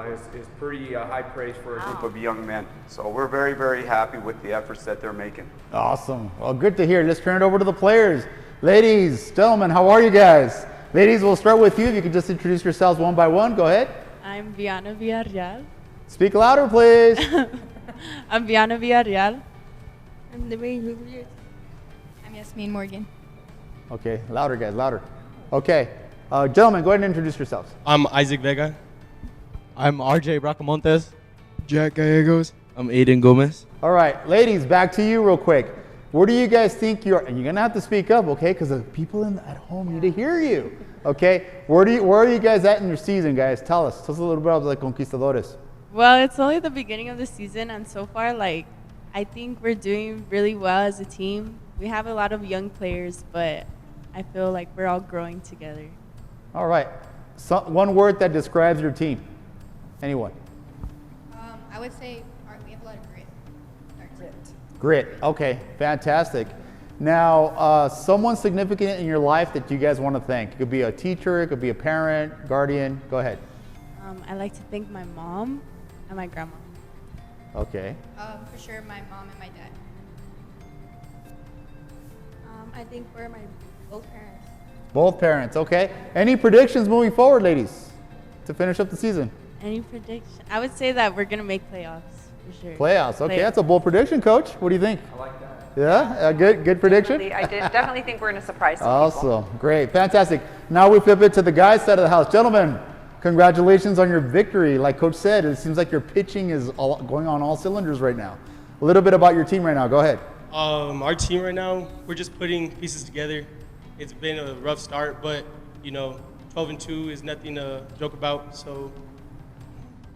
Speaker 5: is pretty high praise for a group of young men. So we're very, very happy with the efforts that they're making.
Speaker 21: Awesome. Well, good to hear. Let's turn it over to the players. Ladies, gentlemen, how are you guys? Ladies, we'll start with you. If you could just introduce yourselves one by one. Go ahead.
Speaker 17: I'm Viana Villarreal.
Speaker 21: Speak louder, please.
Speaker 17: I'm Viana Villarreal.
Speaker 7: I'm the Juliet. I'm Yasmin Morgan.
Speaker 21: Okay, louder, guys, louder. Okay, gentlemen, go ahead and introduce yourselves.
Speaker 10: I'm Isaac Vega.
Speaker 18: I'm RJ Bracamontes.
Speaker 10: Jack Gallegos.
Speaker 19: I'm Aiden Gomez.
Speaker 21: All right, ladies, back to you real quick. Where do you guys think you're, and you're gonna have to speak up, okay? Because the people at home need to hear you. Okay, where are you guys at in your season, guys? Tell us a little bit about the Conquistadores.
Speaker 8: Well, it's only the beginning of the season, and so far, like, I think we're doing really well as a team. We have a lot of young players, but I feel like we're all growing together.
Speaker 21: All right, one word that describes your team. Anyone?
Speaker 7: I would say we have a lot of grit.
Speaker 21: Grit. Okay, fantastic. Now, someone significant in your life that you guys want to thank. It could be a teacher, it could be a parent, guardian. Go ahead.
Speaker 8: I like to thank my mom and my grandma.
Speaker 21: Okay.
Speaker 7: For sure, my mom and my dad. I think for both parents.
Speaker 21: Both parents, okay. Any predictions moving forward, ladies, to finish up the season?
Speaker 8: Any prediction? I would say that we're going to make playoffs, for sure.
Speaker 21: Playoffs, okay. That's a bold prediction, Coach. What do you think?
Speaker 4: I like that.
Speaker 21: Yeah, good prediction?
Speaker 4: I definitely think we're going to surprise some
Speaker 21: Awesome, great, fantastic. Now we flip it to the guys' side of the house. Gentlemen, congratulations on your victory. Like Coach said, it seems like your pitching is going on all cylinders right now. A little bit about your team right now, go ahead.
Speaker 10: Our team right now, we're just putting pieces together. It's been a rough start, but, 12-2 is nothing to joke about. So,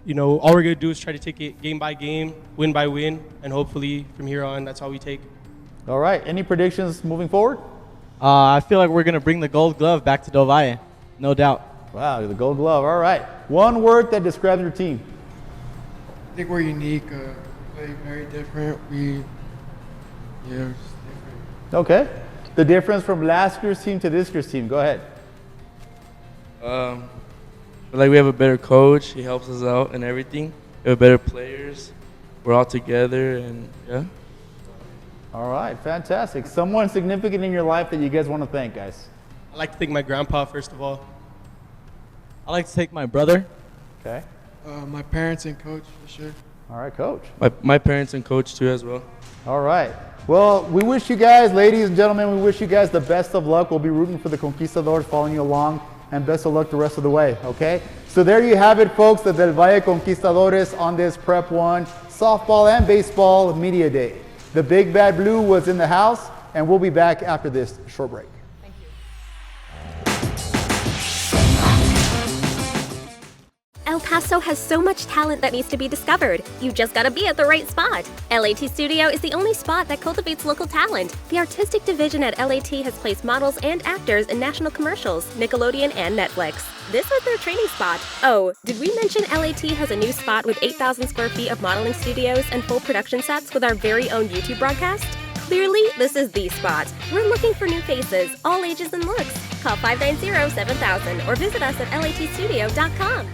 Speaker 10: all we're going to do is try to take it game by game, win by win, and hopefully from here on, that's all we take.
Speaker 21: All right, any predictions moving forward?
Speaker 20: I feel like we're going to bring the gold glove back to Del Valle, no doubt.
Speaker 21: Wow, the gold glove, all right. One word that describes your team.
Speaker 10: I think we're unique, play very different. We're just different.
Speaker 21: Okay. The difference from last year's team to this year's team, go ahead.
Speaker 9: Like we have a better coach, he helps us out and everything. We have better players, we're all together, and yeah.
Speaker 21: All right, fantastic. Someone significant in your life that you guys want to thank, guys?
Speaker 10: I'd like to thank my grandpa, first of all.
Speaker 20: I'd like to thank my brother.
Speaker 21: Okay.
Speaker 10: My parents and coach, for sure.
Speaker 21: All right, Coach.
Speaker 9: My parents and coach too as well.
Speaker 21: All right. Well, we wish you guys, ladies and gentlemen, we wish you guys the best of luck. We'll be rooting for the Conquistadors, following you along, and best of luck the rest of the way, okay? So there you have it, folks, the Del Valle Conquistadores on this Prep 1 softball and baseball media day. The Big Bad Blue was in the house, and we'll be back after this short break.
Speaker 11: El Paso has so much talent that needs to be discovered. You've just got to be at the right spot. LAT Studio is the only spot that cultivates local talent. The artistic division at LAT has placed models and actors in national commercials, Nickelodeon, and Netflix. This was their training spot. Oh, did we mention LAT has a new spot with 8,000 square feet of modeling studios and full production sets with our very own YouTube broadcast? Clearly, this is the spot. We're looking for new faces, all ages and looks. Call 590-7000 or visit us at latstudio.com.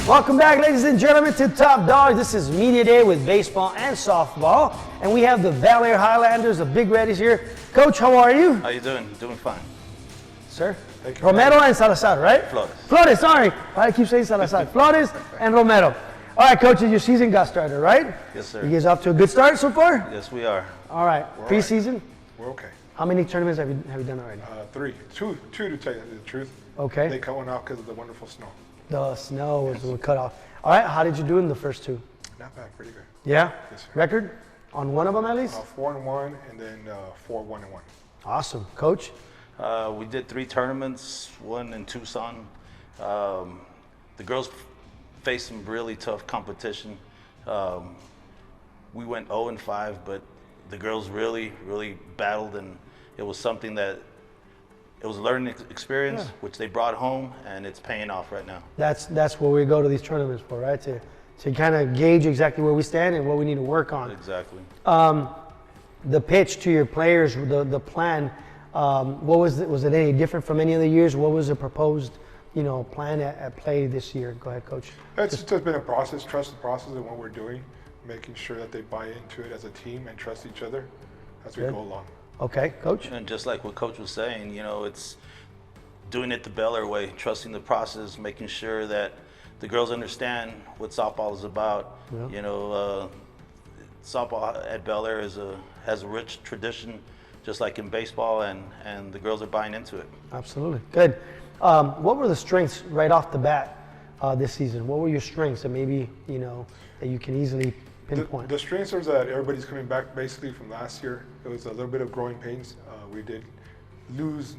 Speaker 12: Welcome back, ladies and gentlemen, to Top Dawgs. This is Media Day with baseball and softball. And we have the Bel Air Highlanders, the Big Reddies here. Coach, how are you?
Speaker 13: How you doing? Doing fine.
Speaker 12: Sir? Romero and Salazar, right?
Speaker 13: Flores.
Speaker 12: Flores, sorry. I keep saying Salazar. Flores and Romero. All right, coach, your season got started, right?
Speaker 13: Yes, sir.
Speaker 12: You guys off to a good start so far?
Speaker 13: Yes, we are.
Speaker 12: All right.
Speaker 13: We're
Speaker 12: Preseason?
Speaker 13: We're okay.
Speaker 12: How many tournaments have you done already?
Speaker 16: 3. Two to tell you the truth.
Speaker 12: Okay.
Speaker 16: They cut one out because of the wonderful snow.
Speaker 12: The snow was the cut off. All right, how did you do in the first two?
Speaker 16: Not bad, pretty good.
Speaker 12: Yeah?
Speaker 16: Yes, sir.
Speaker 12: Record on one of them at least?
Speaker 16: 4-1 and then 4-1-1.
Speaker 12: Awesome. Coach?
Speaker 13: We did 3 tournaments, one in Tucson. The girls faced some really tough competition. We went 0-5, but the girls really battled, and it was something that it was a learning experience, which they brought home, and it's paying off right now.
Speaker 12: That's what we go to these tournaments for, right? To kind of gauge exactly where we stand and what we need to work on.
Speaker 13: Exactly.
Speaker 12: The pitch to your players, the plan, what was it? Was it any different from any other years? What was the proposed, plan at play this year? Go ahead, Coach.
Speaker 16: It's just been a process. Trust the process and what we're doing, making sure that they buy into it as a team and trust each other as we go along.
Speaker 12: Okay, Coach.
Speaker 13: And just like what Coach was saying, it's doing it the Bel Air way, trusting the process, making sure that the girls understand what softball is about. Yeah. Softball at Bel Air has a rich tradition, just like in baseball, and the girls are buying into it.
Speaker 12: Absolutely. Good. What were the strengths right off the bat this season? What were your strengths that maybe, that you can easily pinpoint?
Speaker 16: The strengths are that everybody's coming back basically from last year. It was a little bit of growing pains. We did lose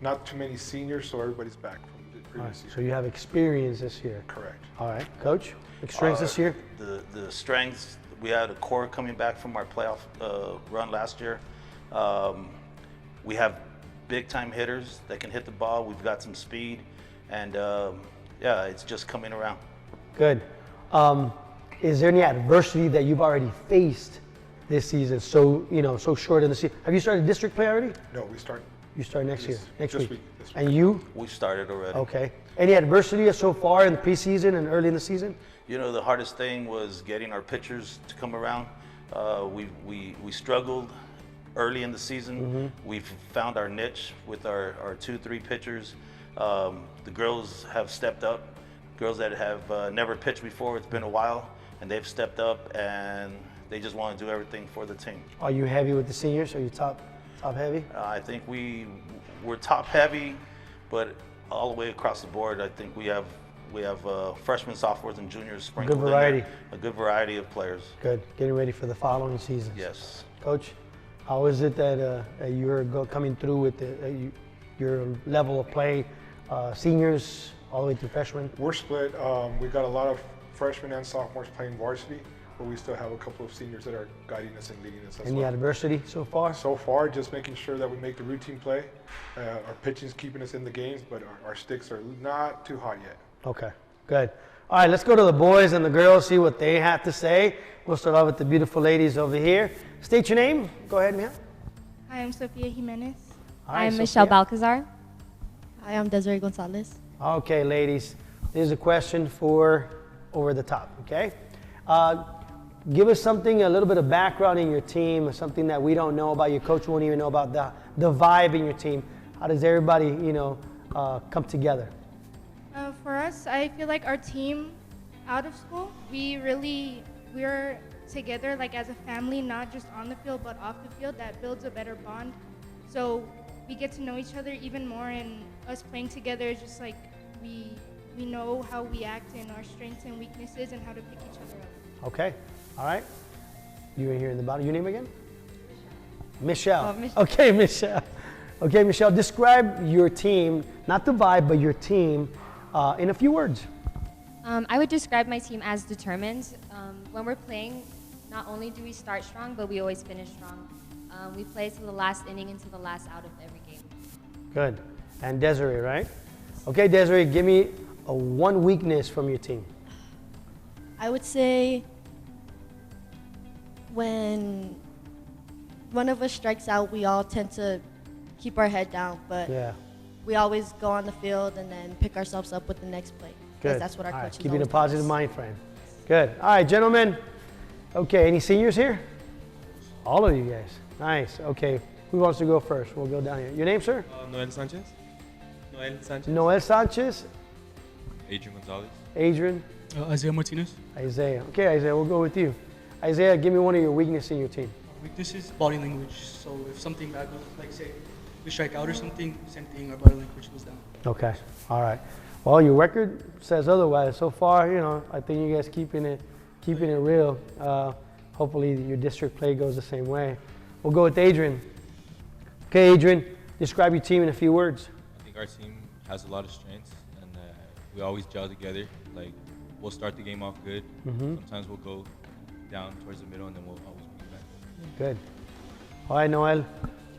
Speaker 16: not too many seniors, so everybody's back from the previous year.
Speaker 12: So you have experience this year.
Speaker 16: Correct.
Speaker 12: All right, Coach, strengths this year?
Speaker 13: The strengths, we had a core coming back from our playoff run last year. We have big time hitters that can hit the ball. We've got some speed, and yeah, it's just coming around.
Speaker 12: Good. Is there any adversity that you've already faced this season? So so short in the season. Have you started district play already?
Speaker 16: No, we start.
Speaker 12: You start next year, next
Speaker 16: this
Speaker 12: week.
Speaker 16: week.
Speaker 12: And you?
Speaker 13: We've started already.
Speaker 12: Okay. Any adversity so far in the preseason and early in the season?
Speaker 13: You know, the hardest thing was getting our pitchers to come around. We struggled early in the season. We've found our niche with our 2-3 pitchers. The girls have stepped up. Girls that have never pitched before. It's been a while, and they've stepped up, and they just want to do everything for the team.
Speaker 12: Are you heavy with the seniors? Are you top heavy?
Speaker 13: I think we're top heavy, but all the way across the board, I think we have freshmen, sophomores, and juniors sprinkled
Speaker 12: Good variety.
Speaker 13: in there. A good variety of players.
Speaker 12: Good. Getting ready for the following season.
Speaker 13: Yes.
Speaker 12: Coach, how is it that you're coming through with your level of play, seniors all the way through freshmen?
Speaker 16: We're split. We've got a lot of freshmen and sophomores playing varsity, but we still have a couple of seniors that are guiding us and leading us as
Speaker 12: Any
Speaker 16: well.
Speaker 12: adversity so far?
Speaker 16: So far, just making sure that we make the routine play. Our pitching's keeping us in the games, but our sticks are not too hot yet.
Speaker 12: Okay, good. All right, let's go to the boys and the girls, see what they have to say. We'll start off with the beautiful ladies over here. State your name. Go ahead, Mia.
Speaker 7: Hi, I'm Sofia Jimenez.
Speaker 12: Hi,
Speaker 2: I'm
Speaker 12: Sophia.
Speaker 2: Michelle Balcazar.
Speaker 7: Hi, I'm Desiree Gonzalez.
Speaker 12: Okay, ladies, this is a question for over the top, okay? Give us something, a little bit of background in your team, something that we don't know about. Your coach won't even know about the vibe in your team. How does everybody, come together?
Speaker 7: For us, I feel like our team out of school, we're together like as a family, not just on the field, but off the field. That builds a better bond. So we get to know each other even more, and us playing together is just like we know how we act and our strengths and weaknesses and how to pick each other up.
Speaker 12: Okay, all right. You were here in the bottom. Your name again? Michelle. Okay, Michelle. Okay, Michelle, describe your team, not the vibe, but your team in a few words.
Speaker 2: I would describe my team as determined. When we're playing, not only do we start strong, but we always finish strong. We play to the last inning and to the last out of every game.
Speaker 12: Good. And Desiree, right? Okay, Desiree, give me one weakness from your team.
Speaker 6: I would say when one of us strikes out, we all tend to keep our head down, but we always go on the field and then pick ourselves up with the next play.
Speaker 12: Good.
Speaker 6: That's what our coach is
Speaker 12: Keeping a
Speaker 6: always
Speaker 12: positive mind frame. Good. All right, gentlemen. Okay, any seniors here? All of you guys. Nice. Okay, who wants to go first? We'll go down here. Your name, sir?
Speaker 14: Noel Sanchez. Noel Sanchez.
Speaker 12: Noel Sanchez.
Speaker 14: Adrian Gonzalez.
Speaker 12: Adrian.
Speaker 10: Isaiah Martinez.
Speaker 12: Isaiah. Okay, Isaiah, we'll go with you. Isaiah, give me one of your weaknesses in your team.
Speaker 10: Weakness is body language. So if something bad goes, like say we strike out or something, same thing, our body language goes down.
Speaker 12: Okay. All right. Well, your record says otherwise. So far, I think you guys keeping it real. Hopefully, your district play goes the same way. We'll go with Adrian. Okay, Adrian, describe your team in a few words.
Speaker 14: I think our team has a lot of strengths, and we always gel together. Like, we'll start the game off good. Sometimes we'll go down towards the middle, and then we'll always be back.
Speaker 12: Good. All right, Noel.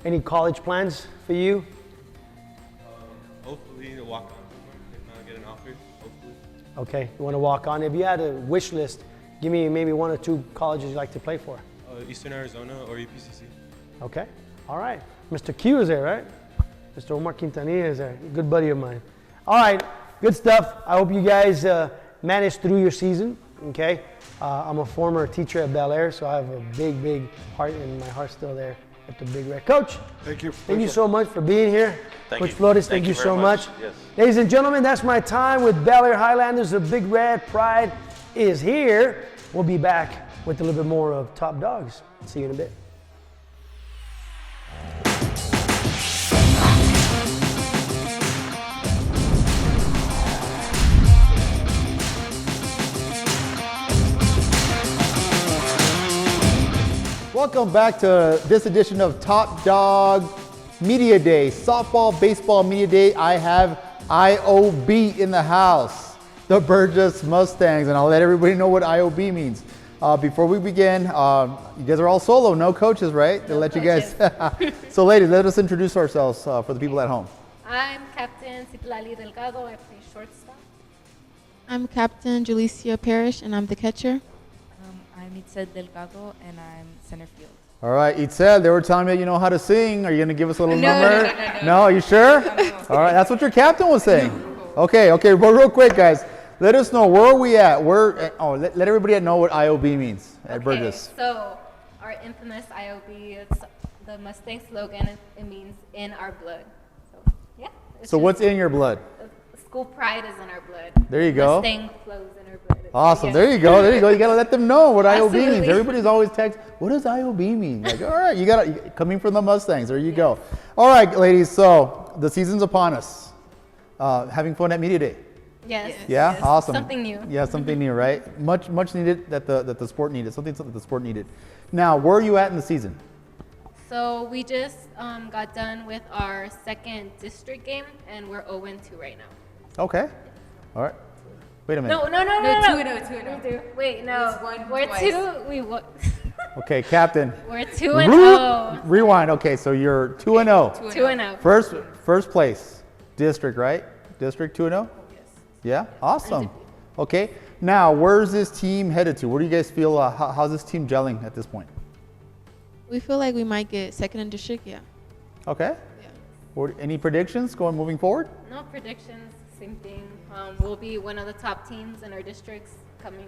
Speaker 12: Any college plans for you?
Speaker 14: Hopefully, to walk on if not get an offer. Hopefully.
Speaker 12: Okay, you want to walk on. If you had a wish list, give me maybe one or two colleges you'd like to play for.
Speaker 14: Eastern Arizona or UPCC.
Speaker 12: Okay. All right. Mr. Q is there, right? Mr. Omar Quintanilla is there. Good buddy of mine. All right. Good stuff. I hope you guys managed through your season. Okay. I'm a former teacher at Bel Air, so I have a big, big heart, and my heart's still there at the Big Red. Coach.
Speaker 16: Thank you.
Speaker 12: Thank you so much for being here.
Speaker 13: Thank
Speaker 12: Coach
Speaker 13: you.
Speaker 12: Flores, thank you so
Speaker 13: very
Speaker 12: much.
Speaker 13: Yes.
Speaker 12: Ladies and gentlemen, that's my time with Bel Air Highlanders. The Big Red Pride is here. We'll be back with a little bit more of Top Dogs. See you in a bit.
Speaker 21: Welcome back to this edition of Top Dog Media Day, softball, baseball media day. I have IOB in the house, the Burges Mustangs, and I'll let everybody know what IOB means. Before we begin, you guys are all solo, no coaches, right? They'll let you guys. So ladies, let us introduce ourselves for the people at home.
Speaker 15: I'm Captain Citlali Delgado. I play shortstop.
Speaker 22: I'm Captain Julicia Parrish, and I'm the catcher.
Speaker 23: I'm Itzel Delgado, and I'm center field.
Speaker 21: All right, Itzel, they were telling me you know how to sing. Are you going to give us a little
Speaker 23: No,
Speaker 21: number?
Speaker 23: no, no, no, no.
Speaker 21: No, are you sure? All right, that's what your captain was saying. Okay, but real quick, guys, let us know where are we at. Let everybody know what IOB means at Burges.
Speaker 15: So our infamous IOB, it's the Mustang slogan. It means in our blood. So yeah.
Speaker 21: So what's in your blood?
Speaker 15: School pride is in our blood.
Speaker 21: There you go.
Speaker 15: Mustang flows in our blood.
Speaker 21: Awesome.
Speaker 15: Yeah.
Speaker 21: There you go. You got to let them know what IOB means.
Speaker 15: Absolutely.
Speaker 21: Everybody's always text, what does IOB mean? Like, all right, you got to, coming from the Mustangs. There you go. All right, ladies. So the season's upon us. Having fun at Media Day.
Speaker 15: Yes.
Speaker 21: Yeah.
Speaker 15: Yes.
Speaker 21: Awesome.
Speaker 15: Something new.
Speaker 21: Yeah, something new, right? Much needed that the sport needed. Something that the sport needed. Now, where are you at in the season?
Speaker 15: So we just got done with our second district game, and we're 0-2 right now.
Speaker 21: Okay. All right. Wait a minute.
Speaker 15: No.
Speaker 23: 2-0.
Speaker 15: Wait, no. We're
Speaker 23: twice.
Speaker 15: 2. We won.
Speaker 21: Okay, Captain.
Speaker 15: We're 2-0.
Speaker 21: Rewind. Okay, so you're 2-0.
Speaker 15: 2-0.
Speaker 21: First place, district, right? District 2-0.
Speaker 15: Yes.
Speaker 21: Yeah. Awesome. Okay. Now, where's this team headed to? Where do you guys feel? How's this team gelling at this point?
Speaker 22: We feel like we might get second in district, yeah.
Speaker 21: Okay. Yeah. Any predictions moving forward?
Speaker 15: No predictions. Same thing. We'll be one of the top teams in our districts coming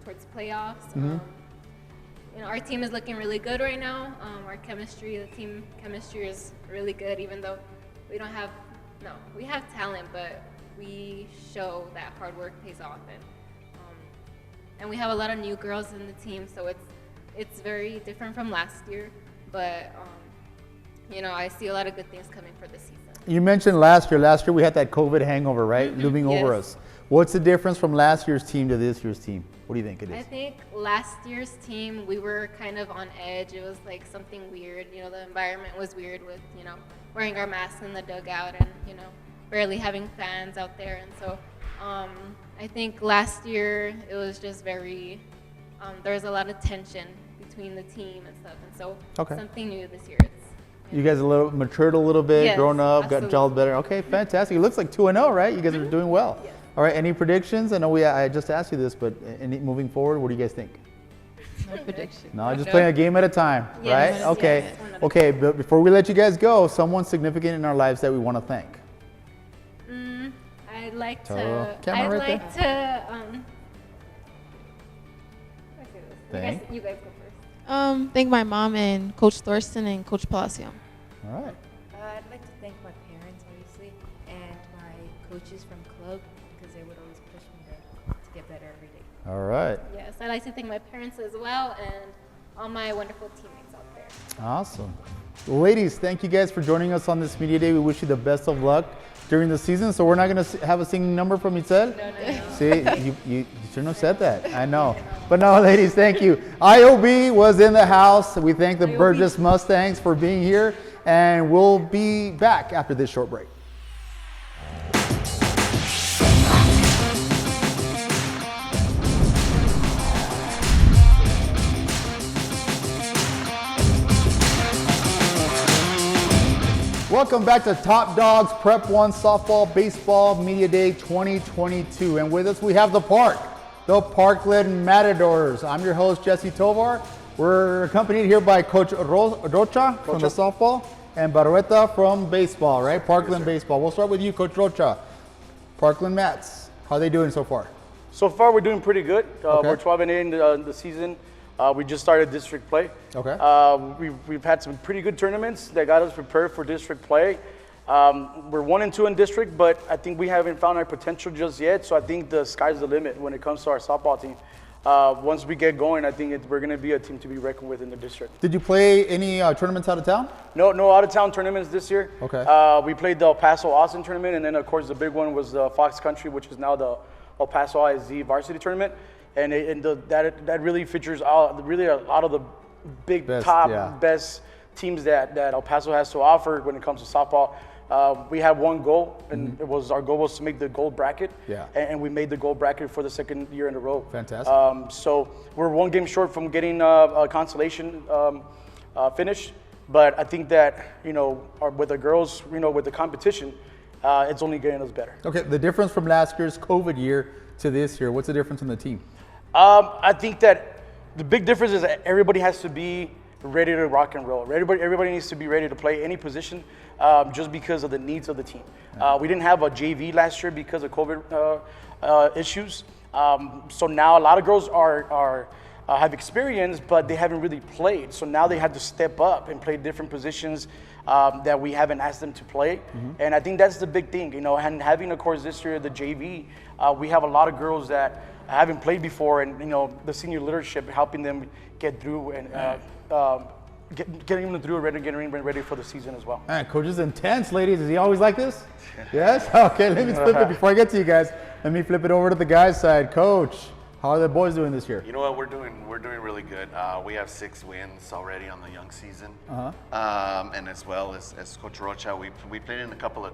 Speaker 15: towards playoffs.
Speaker 21: Mhm.
Speaker 15: Our team is looking really good right now. Our chemistry, the team chemistry is really good, even though we have talent, but we show that hard work pays off, and we have a lot of new girls in the team, so it's very different from last year, but I see a lot of good things coming for this season.
Speaker 21: You mentioned last year. Last year we had that COVID hangover, right? Looming over us. What's the difference from last year's team to this year's team? What do you think it is?
Speaker 15: I think last year's team, we were kind of on edge. It was like something weird. The environment was weird with, wearing our masks in the dugout and, barely having fans out there. And so I think last year it was just very, there was a lot of tension between the team and stuff. And so something new this year.
Speaker 21: You guys matured a little bit,
Speaker 15: Yes,
Speaker 21: grown up,
Speaker 15: absolutely.
Speaker 21: got gelled better. Okay, fantastic. It looks like 2-0, right? You guys are doing well.
Speaker 15: Yes.
Speaker 21: All right, any predictions? I know I just asked you this, but moving forward, what do you guys think?
Speaker 22: No prediction.
Speaker 21: No, just playing a game at a time,
Speaker 15: Yes,
Speaker 21: right? Okay.
Speaker 15: yes.
Speaker 21: Okay, but before we let you guys go, someone significant in our lives that we want to thank.
Speaker 15: I'd like
Speaker 21: Tell
Speaker 15: to.
Speaker 21: camera
Speaker 15: I'd
Speaker 21: right
Speaker 15: like to.
Speaker 21: Thank.
Speaker 15: You guys go first.
Speaker 22: Thank my mom and Coach Thorsten and Coach Palacio.
Speaker 21: All right.
Speaker 23: I'd like to thank my parents, obviously, and my coaches from club, because they would always push me to get better every day.
Speaker 21: All right.
Speaker 15: Yes, I'd like to thank my parents as well and all my wonderful teammates out there.
Speaker 21: Awesome. Ladies, thank you guys for joining us on this media day. We wish you the best of luck during the season. So we're not going to have a singing number from Itzel?
Speaker 15: No.
Speaker 21: See, you shouldn't have said that. I know. But no, ladies, thank you. IOB was in the house. We thank the Burges Mustangs for being here. And we'll be back after this short break. Welcome back to Top Dogs Prep 1 Softball Baseball Media Day 2022. And with us we have the Parkland Matadors. I'm your host, Jesse Tovar. We're accompanied here by Coach Rocha from the softball and Barrueta from baseball, right? Parkland baseball. We'll start with you, Coach Rocha. Parkland Mats, how are they doing so far?
Speaker 24: So far, we're doing pretty good.
Speaker 21: Okay.
Speaker 24: We're 12-8 in the season. We just started district play.
Speaker 21: Okay.
Speaker 24: We've had some pretty good tournaments that got us prepared for district play. We're 1-2 in district, but I think we haven't found our potential just yet. So I think the sky's the limit when it comes to our softball team. Once we get going, I think we're going to be a team to be reckoned with in the district.
Speaker 21: Did you play any tournaments out of town?
Speaker 24: No out-of-town tournaments this year.
Speaker 21: Okay.
Speaker 24: We played the El Paso Austin tournament, and then of course the big one was the Fox Country, which is now the El Paso ISD varsity tournament, and that really features really a lot of the big
Speaker 21: Best,
Speaker 24: top
Speaker 21: yeah.
Speaker 24: best teams that El Paso has to offer when it comes to softball. We had one goal, and our goal was to make the gold bracket.
Speaker 21: Yeah.
Speaker 24: And we made the gold bracket for the second year in a row.
Speaker 21: Fantastic.
Speaker 24: So we're one game short from getting a consolation finish, but I think that with the girls, with the competition, it's only getting us better.
Speaker 21: Okay, the difference from last year's COVID year to this year, what's the difference in the team?
Speaker 24: I think that the big difference is that everybody has to be ready to rock and roll. Everybody needs to be ready to play any position, just because of the needs of the team. We didn't have a JV last year because of COVID issues. So now a lot of girls have experience, but they haven't really played. So now they have to step up and play different positions that we haven't asked them to play. And I think that's the big thing, and having, of course, this year, the JV, we have a lot of girls that haven't played before, and, the senior leadership helping them get through and getting them through, getting ready for the season as well.
Speaker 21: Man, coach is intense, ladies. Is he always like this? Yes? Okay, let me flip it. Before I get to you guys, let me flip it over to the guys' side. Coach, how are the boys doing this year?
Speaker 1: You know what, we're doing really good. We have 6 wins already on the young season. And as well as Coach Rocha, we played in a couple of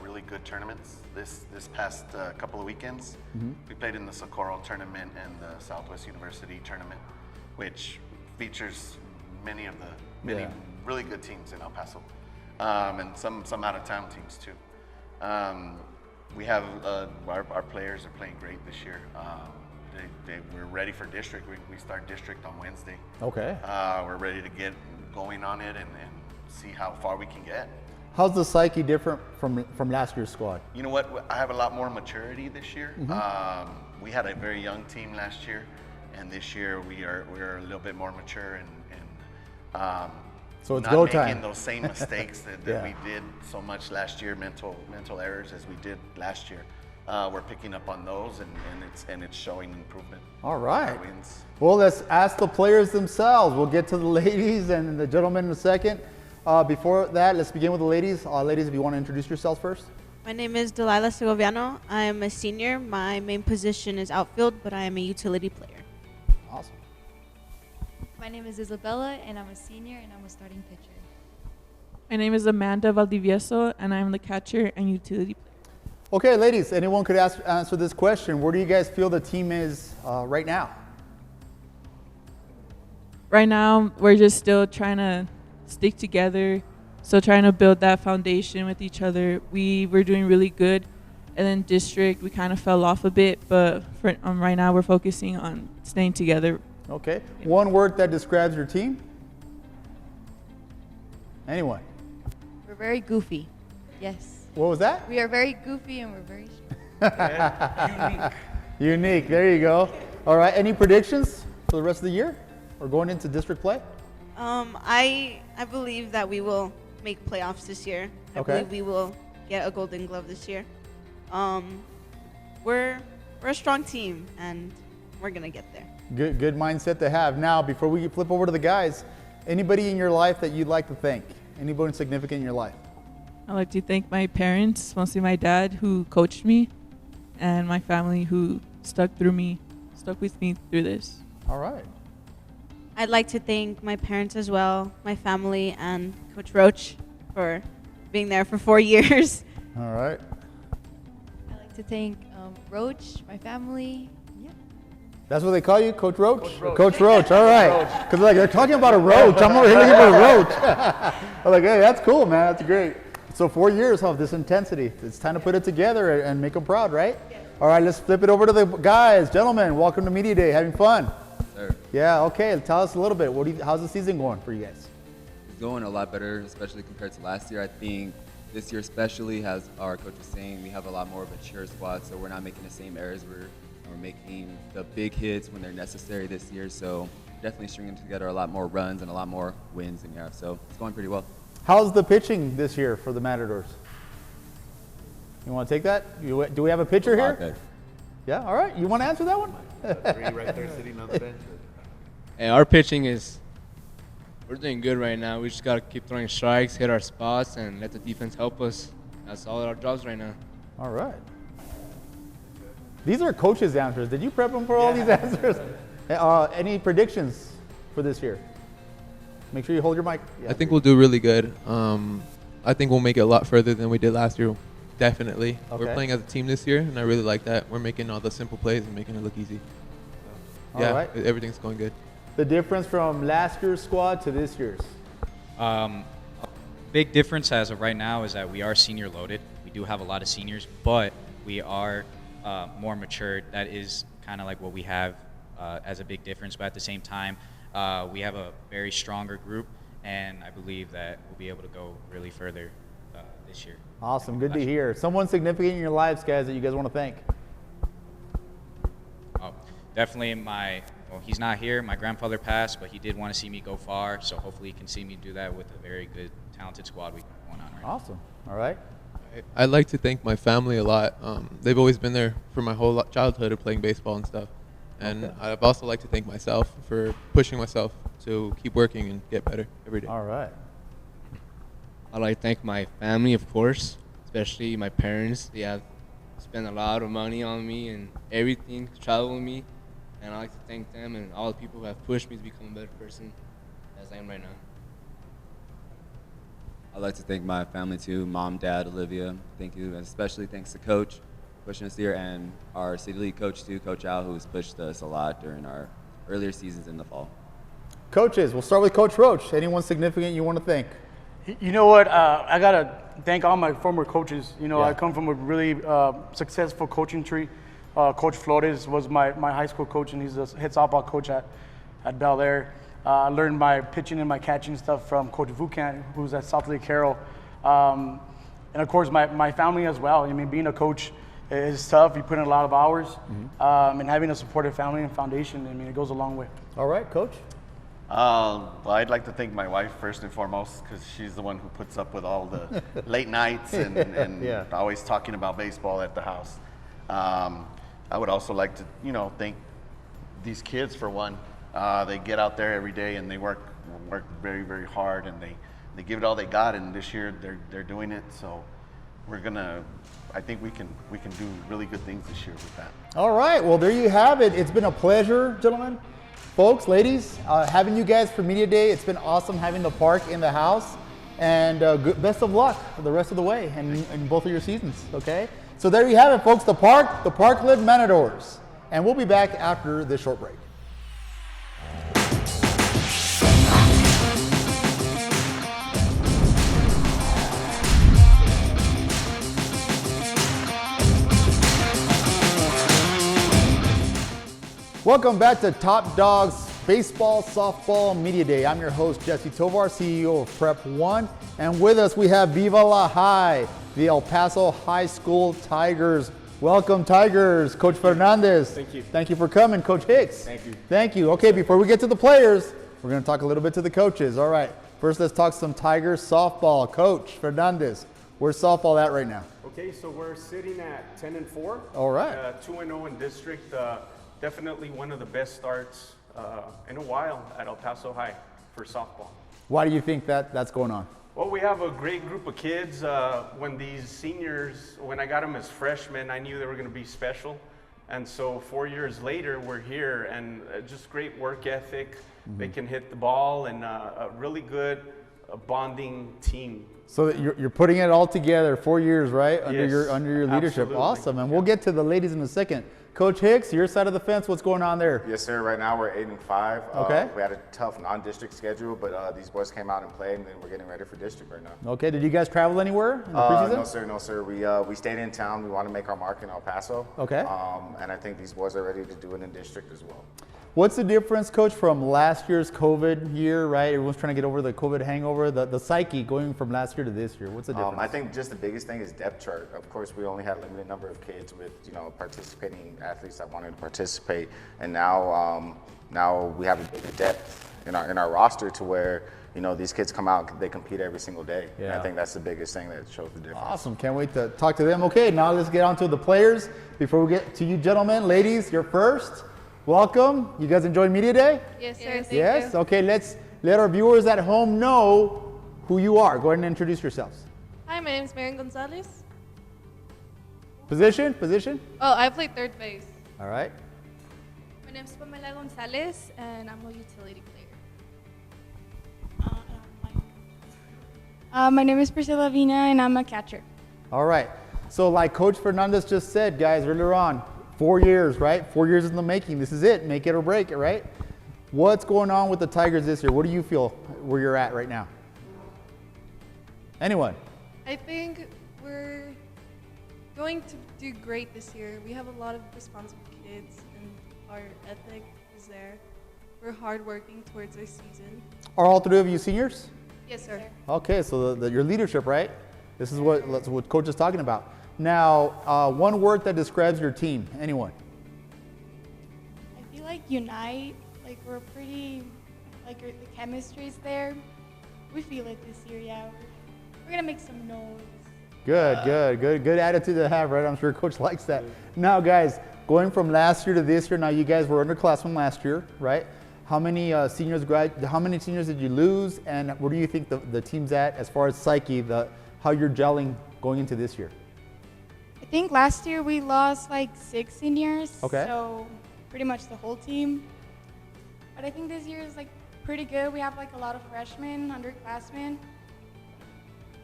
Speaker 1: really good tournaments this past couple of weekends. We played in the Socorro tournament and the Southwest University tournament, which features many really good teams in El Paso, and some out of town teams too. We have our players are playing great this year. We're ready for district. We start district on Wednesday.
Speaker 21: Okay.
Speaker 1: We're ready to get going on it and see how far we can get.
Speaker 21: How's the psyche different from last year's squad?
Speaker 1: You know what? I have a lot more maturity this year. We had a very young team last year, and this year we're a little bit more mature and
Speaker 21: so it's
Speaker 1: not
Speaker 21: go
Speaker 1: making
Speaker 21: time.
Speaker 1: those same mistakes that we did so much last year, mental errors as we did last year. We're picking up on those, and it's showing improvement.
Speaker 21: All right.
Speaker 1: Our wins.
Speaker 21: Well, let's ask the players themselves. We'll get to the ladies and the gentlemen in a second. Before that, let's begin with the ladies. Ladies, if you want to introduce yourselves first.
Speaker 8: My name is Delilah Segoviano. I am a senior. My main position is outfield, but I am a utility player.
Speaker 21: Awesome.
Speaker 3: My name is Isabella, and I'm a senior, and I'm a starting pitcher.
Speaker 5: My name is Amanda Valdivieso, and I'm the catcher and utility player.
Speaker 21: Okay, ladies, anyone could answer this question. Where do you guys feel the team is right now?
Speaker 5: Right now, we're just still trying to stick together, still trying to build that foundation with each other. We were doing really good, and then district, we kind of fell off a bit, but right now we're focusing on staying together.
Speaker 21: Okay. One word that describes your team? Anyone?
Speaker 3: We're very goofy. Yes.
Speaker 21: What was that?
Speaker 3: We are very goofy and we're very strong.
Speaker 21: Unique. There you go. All right. Any predictions for the rest of the year or going into district play?
Speaker 8: I believe that we will make playoffs this year. I believe we will get a Golden Glove this year. We're a strong team, and we're gonna get there.
Speaker 21: Good mindset to have. Now, before we flip over to the guys, anybody in your life that you'd like to thank? Anybody significant in your life?
Speaker 5: I'd like to thank my parents, mostly my dad who coached me, and my family who stuck with me through this.
Speaker 21: All right.
Speaker 8: I'd like to thank my parents as well, my family, and Coach Roach for being there for 4 years.
Speaker 21: All right.
Speaker 3: I'd like to thank Roach, my family. Yeah.
Speaker 21: That's what they call you, Coach Roach? Coach Roach, all right. Because they're talking about a roach. I'm over here looking for a roach. I'm like, hey, that's cool, man. That's great. So 4 years of this intensity. It's time to put it together and make them proud, right? Yeah. All right, let's flip it over to the guys. Gentlemen, welcome to Media Day. Having fun?
Speaker 17: Sir.
Speaker 21: Yeah, okay. Tell us a little bit. How's the season going for you guys?
Speaker 17: It's going a lot better, especially compared to last year. I think this year especially, as our coach was saying, we have a lot more of a mature squad, so we're not making the same errors. We're making the big hits when they're necessary this year, so definitely stringing together a lot more runs and a lot more wins than we have, so it's going pretty well.
Speaker 21: How's the pitching this year for the Matadors? You want to take that? Do we have a pitcher here?
Speaker 17: Better.
Speaker 21: Yeah, all right. You want to answer that one?
Speaker 25: Three right there sitting on the bench.
Speaker 26: Hey, our pitching we're doing good right now. We just got to keep throwing strikes, hit our spots, and let the defense help us. That's all our jobs right now.
Speaker 21: All right. These are coaches' answers. Did you prep them for all these answers? Any predictions for this year? Make sure you hold your mic. Yeah.
Speaker 4: I think we'll do really good. I think we'll make it a lot further than we did last year. Definitely.
Speaker 21: Okay.
Speaker 4: We're playing as a team this year, and I really like that. We're making all the simple plays and making it look easy.
Speaker 21: All
Speaker 4: Yeah,
Speaker 21: right.
Speaker 4: everything's going good.
Speaker 21: The difference from last year's squad to this year's?
Speaker 9: Big difference as of right now is that we are senior loaded. We do have a lot of seniors, but we are more matured. That is kind of like what we have as a big difference. But at the same time, we have a very stronger group, and I believe that we'll be able to go really further this year.
Speaker 21: Awesome. Good to hear. Someone significant in your lives, guys, that you guys want to thank?
Speaker 9: Definitely well, he's not here. My grandfather passed, but he did want to see me go far, so hopefully he can see me do that with a very good, talented squad we got going on right now.
Speaker 21: Awesome. All right.
Speaker 4: I'd like to thank my family a lot. They've always been there for my whole childhood of playing baseball and stuff. And
Speaker 21: Okay.
Speaker 4: I'd also like to thank myself for pushing myself to keep working and get better every day.
Speaker 21: All right.
Speaker 26: I'd like to thank my family, of course, especially my parents. They have spent a lot of money on me and everything to travel with me. And I'd like to thank them and all the people who have pushed me to become a better person as I am right now.
Speaker 17: I'd like to thank my family too, mom, dad, Olivia. Thank you, and especially thanks to Coach pushing us here, and our City League coach too, Coach Al, who's pushed us a lot during our earlier seasons in the fall.
Speaker 21: Coaches, we'll start with Coach Roach. Anyone significant you want to thank?
Speaker 24: You know what? I got to thank all my former coaches. You know,
Speaker 21: Yeah.
Speaker 24: I come from a really successful coaching tree. Coach Flores was my high school coach, and he's the head softball coach at Bel Air. I learned my pitching and my catching stuff from Coach Vukan, who's at South Lake Carroll. And of course, my family as well. I mean, being a coach is tough. You put in a lot of hours. And having a supportive family and foundation, I mean, it goes a long way.
Speaker 21: All right, Coach.
Speaker 1: Well, I'd like to thank my wife first and foremost, because she's the one who puts up with all the late nights and
Speaker 21: Yeah.
Speaker 1: always talking about baseball at the house. I would also like to, thank these kids for one. They get out there every day and they work very, very hard, and they give it all they got. And this year they're doing it. So I think we can do really good things this year with that.
Speaker 21: All right. Well, there you have it. It's been a pleasure, gentlemen, folks, ladies, having you guys for Media Day. It's been awesome having the park in the house. And best of luck for the rest of the way and in both of your seasons, okay? So there you have it, folks, the Parkland Matadors. And we'll be back after this short break. Welcome back to Top Dawgs Baseball Softball Media Day. I'm your host, Jesse Tovar, CEO of Prep One. And with us, we have Viva La High, the El Paso High School Tigers. Welcome, Tigers. Coach Fernandez.
Speaker 11: Thank you.
Speaker 21: Thank you for coming. Coach Hicks.
Speaker 11: Thank you.
Speaker 21: Thank you. Okay, before we get to the players, we're going to talk a little bit to the coaches. All right. First, let's talk some Tigers softball. Coach Fernandez, where's softball at right now?
Speaker 11: Okay, so we're sitting at 10-4.
Speaker 21: All right.
Speaker 11: 2-0 in district. Definitely one of the best starts in a while at El Paso High for softball.
Speaker 21: Why do you think that's going on?
Speaker 11: Well, we have a great group of kids. When these seniors, when I got them as freshmen, I knew they were going to be special. And so 4 years later, we're here, and just great work ethic.
Speaker 21: Mm-hmm.
Speaker 11: They can hit the ball, and a really good bonding team.
Speaker 21: So you're putting it all together, 4 years, right? Under
Speaker 11: Yes,
Speaker 21: your leadership.
Speaker 11: absolutely.
Speaker 21: Awesome. And we'll get to the ladies in a second. Coach Hicks, your side of the fence, what's going on there?
Speaker 18: Yes, sir. Right now we're 8-5.
Speaker 21: Okay.
Speaker 18: We had a tough non-district schedule, but these boys came out and played, and then we're getting ready for district right now.
Speaker 21: Okay. Did you guys travel anywhere in the preseason?
Speaker 18: No, sir. We stayed in town. We want to make our mark in El Paso.
Speaker 21: Okay.
Speaker 18: And I think these boys are ready to do it in district as well.
Speaker 21: What's the difference, Coach, from last year's COVID year, right? Everyone's trying to get over the COVID hangover, the psyche going from last year to this year. What's the difference?
Speaker 18: I think just the biggest thing is depth chart. Of course, we only had a limited number of kids with, participating athletes that wanted to participate. And now we have a bigger depth in our roster to where, these kids come out, they compete every single day.
Speaker 21: Yeah.
Speaker 18: And I think that's the biggest thing that shows the difference.
Speaker 21: Awesome. Can't wait to talk to them. Okay, now let's get on to the players. Before we get to you gentlemen, ladies, you're first. Welcome. You guys enjoyed Media Day?
Speaker 7: Yes, sir.
Speaker 21: Yes? Okay, let's let our viewers at home know who you are. Go ahead and introduce yourselves.
Speaker 19: Hi, my name is Marian Gonzalez.
Speaker 21: Position?
Speaker 19: Oh, I play third base.
Speaker 21: All right.
Speaker 19: My name is Pamela Gonzalez, and I'm a utility player.
Speaker 2: My name is Priscilla Vina, and I'm a catcher.
Speaker 21: All right. So like Coach Fernandez just said, guys, earlier on, 4 years, right? 4 years in the making. This is it. Make it or break it, right? What's going on with the Tigers this year? What do you feel where you're at right now? Anyone?
Speaker 19: I think we're going to do great this year. We have a lot of responsible kids, and our ethic is there. We're hardworking towards our season.
Speaker 21: Are all three of you seniors?
Speaker 19: Yes, sir.
Speaker 21: Okay, so your leadership, right? This is what Coach is talking about. Now, one word that describes your team. Anyone?
Speaker 7: I feel like unite. Like we're pretty, like the chemistry's there. We feel it this year, yeah. We're gonna make some noise.
Speaker 21: Good attitude to have, right? I'm sure Coach likes that. Now, guys, going from last year to this year, now you guys were underclassmen last year, right? How many seniors did you lose, and where do you think the team's at as far as psyche, how you're gelling going into this year?
Speaker 7: I think last year we lost like 6 seniors.
Speaker 21: Okay.
Speaker 7: So pretty much the whole team. But I think this year is like pretty good. We have like a lot of freshmen, underclassmen,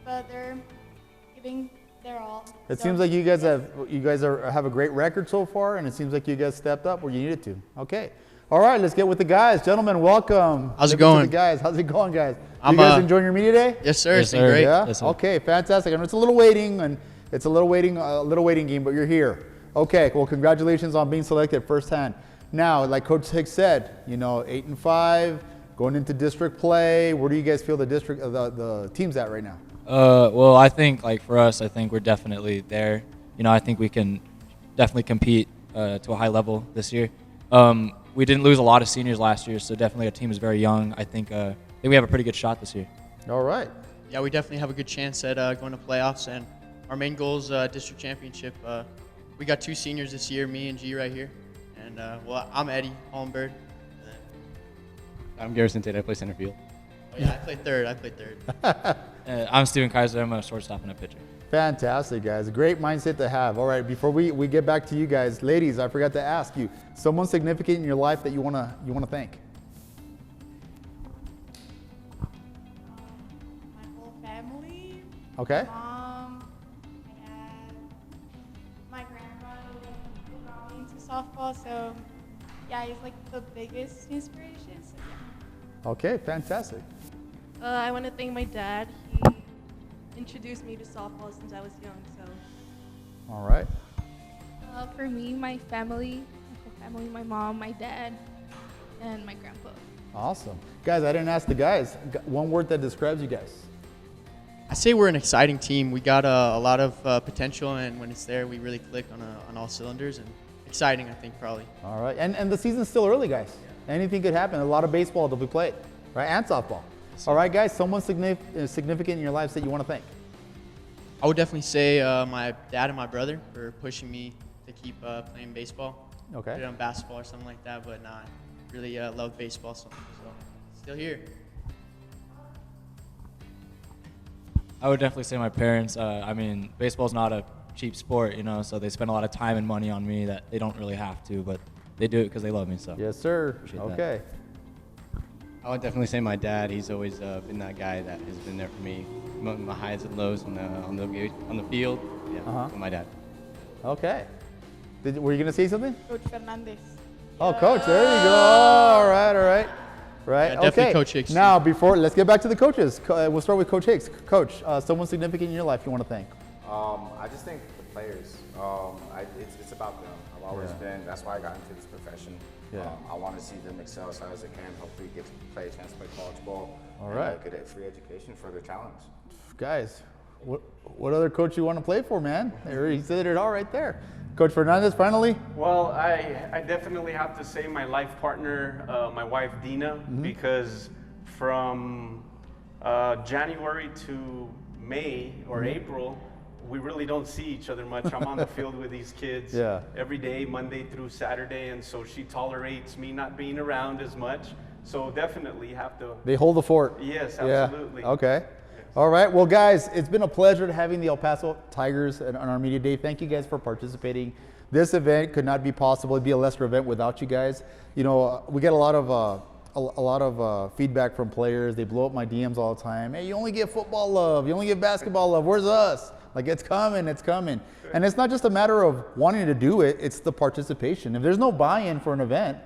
Speaker 7: but they're giving their all.
Speaker 21: It
Speaker 7: So
Speaker 21: seems like you guys
Speaker 7: yes.
Speaker 21: have a great record so far, and it seems like you guys stepped up where you needed to. Okay. All right, let's get with the guys. Gentlemen, welcome.
Speaker 6: How's it
Speaker 21: Give
Speaker 6: going?
Speaker 21: to the guys. How's it going, guys?
Speaker 6: I'm,
Speaker 21: you guys enjoying your media day?
Speaker 6: Yes, sir. It's been great.
Speaker 21: Yeah?
Speaker 6: Yes, sir.
Speaker 21: Okay, fantastic. I know it's a little waiting, and it's a little waiting game, but you're here. Okay, well, congratulations on being selected firsthand. Now, like Coach Hicks said, 8-5, going into district play. Where do you guys feel the team's at right now?
Speaker 10: Well, I think like for us, I think we're definitely there. I think we can definitely compete to a high level this year. We didn't lose a lot of seniors last year, so definitely our team is very young. I think we have a pretty good shot this year.
Speaker 21: All right.
Speaker 6: Yeah, we definitely have a good chance at going to playoffs, and our main goal is district championship. We got 2 seniors this year, me and G right here, and I'm Eddie Holmberg.
Speaker 14: I'm Garrison Tate. I play center field.
Speaker 6: Oh, yeah, I played third.
Speaker 10: I'm Steven Kaiser. I'm a shortstop and a pitcher.
Speaker 21: Fantastic, guys. A great mindset to have. All right, before we get back to you guys, ladies, I forgot to ask you, someone significant in your life that you wanna thank.
Speaker 7: My whole family.
Speaker 21: Okay.
Speaker 7: My mom, my dad, my grandpa who brought me into softball. So yeah, he's like the biggest inspiration. So, yeah.
Speaker 21: Okay, fantastic.
Speaker 19: I want to thank my dad. He introduced me to softball since I was young. So.
Speaker 21: All right.
Speaker 19: For me, my family, my mom, my dad, and my grandpa.
Speaker 21: Awesome. Guys, I didn't ask the guys. One word that describes you guys.
Speaker 6: I say we're an exciting team. We got a lot of potential, and when it's there, we really click on all cylinders, and exciting, I think, probably.
Speaker 21: All right, and the season's still early, guys. Anything could happen. A lot of baseball to be played, right? And softball. All right, guys, someone significant in your lives that you want to thank.
Speaker 6: I would definitely say my dad and my brother for pushing me to keep playing baseball.
Speaker 21: Okay.
Speaker 6: Did on basketball or something like that, but not really love baseball, so still here.
Speaker 10: I would definitely say my parents. Baseball's not a cheap sport, so they spend a lot of time and money on me that they don't really have to, but they do it because they love me. So
Speaker 21: yes, sir.
Speaker 10: Appreciate
Speaker 21: Okay.
Speaker 14: I would definitely say my dad. He's always been that guy that has been there for me, my highs and lows on the field. Yeah, my dad.
Speaker 21: Okay. Were you gonna say something?
Speaker 7: Coach Fernandez.
Speaker 21: Oh, Coach, there you go. All right. Right.
Speaker 6: Yeah, definitely
Speaker 21: okay.
Speaker 6: Coach Hicks.
Speaker 21: Now, let's get back to the coaches. We'll start with Coach Hicks. Coach, someone significant in your life you want to thank?
Speaker 18: I just think the players. It's about them. I've always been. That's why I got into this profession.
Speaker 21: Yeah.
Speaker 18: I want to see them excel as hard as they can. Hopefully, get to play a chance to play college ball.
Speaker 21: All right.
Speaker 18: And get a free education for their talents.
Speaker 21: Guys, what other coach you want to play for, man? He said it all right there. Coach Fernandez, finally.
Speaker 11: Well, I definitely have to say my life partner, my wife Dina, because from January to May or April, we really don't see each other much. I'm on the field with these kids every day, Monday through Saturday, and so she tolerates me not being around as much. So definitely have to.
Speaker 21: They hold the fort.
Speaker 11: Yes, absolutely.
Speaker 21: Yeah. Okay. All right. Well, guys, it's been a pleasure having the El Paso Tigers on our media day. Thank you guys for participating. This event could not be possible. It'd be a lesser event without you guys. We get a lot of lot of feedback from players. They blow up my DMs all the time. Hey, you only get football love. You only get basketball love. Where's us? Like, it's coming, it's coming. And it's not just a matter of wanting to do it, it's the participation. If there's no buy-in for an event,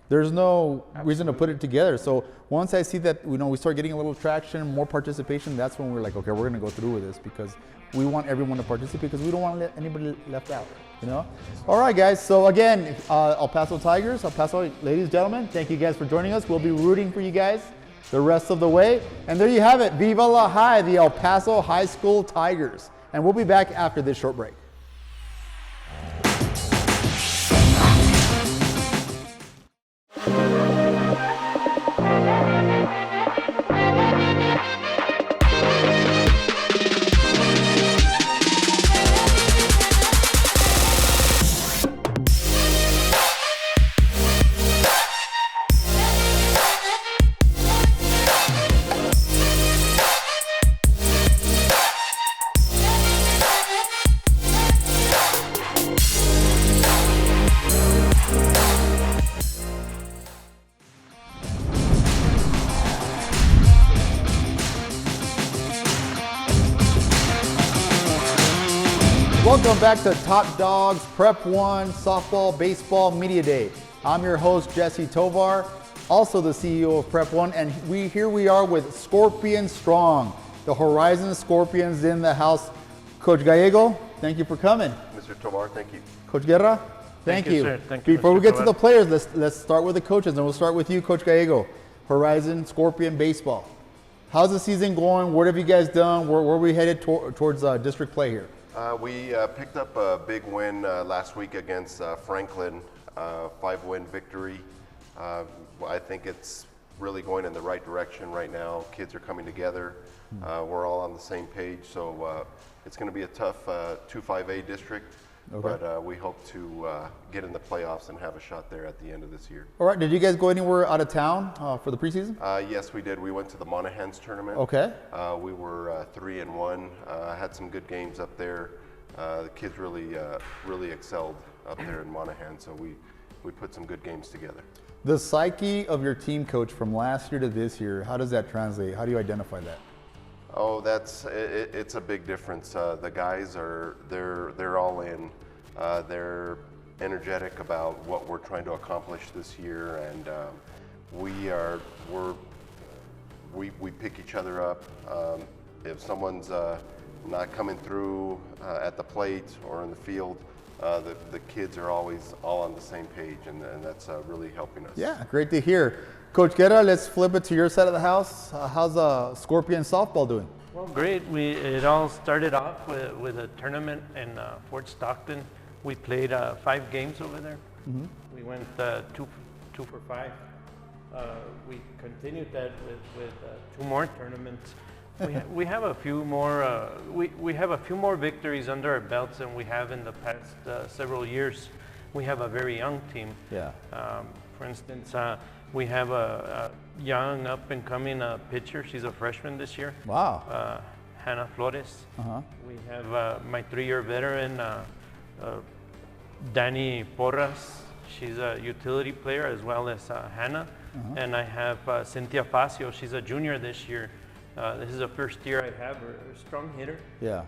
Speaker 21: there's no reason to put it together. So once I see that, we start getting a little traction, more participation, that's when we're like, okay, we're gonna go through with this because we want everyone to participate because we don't want to let anybody left out, All right, guys, so again, El Paso Tigers, El Paso, ladies and gentlemen, thank you guys for joining us. We'll be rooting for you guys the rest of the way. And there you have it, Viva la High, the El Paso High School Tigers. And we'll be back after this short break. Welcome back to Top Dawgs Prep 1 Softball Baseball Media Day. I'm your host, Jesse Tovar, also the CEO of Prep 1, and here we are with Scorpion Strong, the Horizon Scorpions in the house. Coach Gallego, thank you for coming.
Speaker 12: Mr. Tovar, thank you.
Speaker 21: Coach Guerra, thank you.
Speaker 12: Sir. Thank you,
Speaker 21: Before
Speaker 12: Mr.
Speaker 21: we get to
Speaker 12: Tovar.
Speaker 21: the players, let's start with the coaches, and we'll start with you, Coach Gallego. Horizon Scorpion Baseball. How's the season going? What have you guys done? Where are we headed towards district play here?
Speaker 12: We picked up a big win last week against Franklin, 5-win victory. I think it's really going in the right direction right now. Kids are coming together. We're all on the same page, so it's going to be a tough 2-5A district, but we hope to get in the playoffs and have a shot there at the end of this year.
Speaker 21: All right, did you guys go anywhere out of town for the preseason?
Speaker 12: Yes, we did. We went to the Monahans tournament.
Speaker 21: Okay.
Speaker 12: We were 3-1. Had some good games up there. The kids really excelled up there in Monaghan, so we put some good games together.
Speaker 21: The psyche of your team, coach, from last year to this year, how does that translate? How do you identify that?
Speaker 12: Oh, it's a big difference. The guys they're all in. They're energetic about what we're trying to accomplish this year, and we pick each other up. If someone's not coming through at the plate or in the field, the kids are always all on the same page, and that's really helping us.
Speaker 21: Yeah, great to hear. Coach Guerra, let's flip it to your side of the house. How's Scorpion softball doing?
Speaker 13: Well, great. It all started off with a tournament in Fort Stockton. We played 5 games over there.
Speaker 21: Mm-hmm.
Speaker 13: We went 2 for 5. We continued that with 2 more tournaments. We have a few more. We have a few more victories under our belts than we have in the past several years. We have a very young team.
Speaker 21: Yeah.
Speaker 13: For instance, we have a young up-and-coming pitcher. She's a freshman this year.
Speaker 21: Wow.
Speaker 13: Hannah Flores.
Speaker 21: Uh-huh.
Speaker 13: We have my 3-year veteran, Dani Porras. She's a utility player as well as Hannah.
Speaker 21: Uh-huh.
Speaker 13: And I have Cynthia Facio. She's a junior this year. This is the first year I have her. A strong hitter.
Speaker 21: Yeah.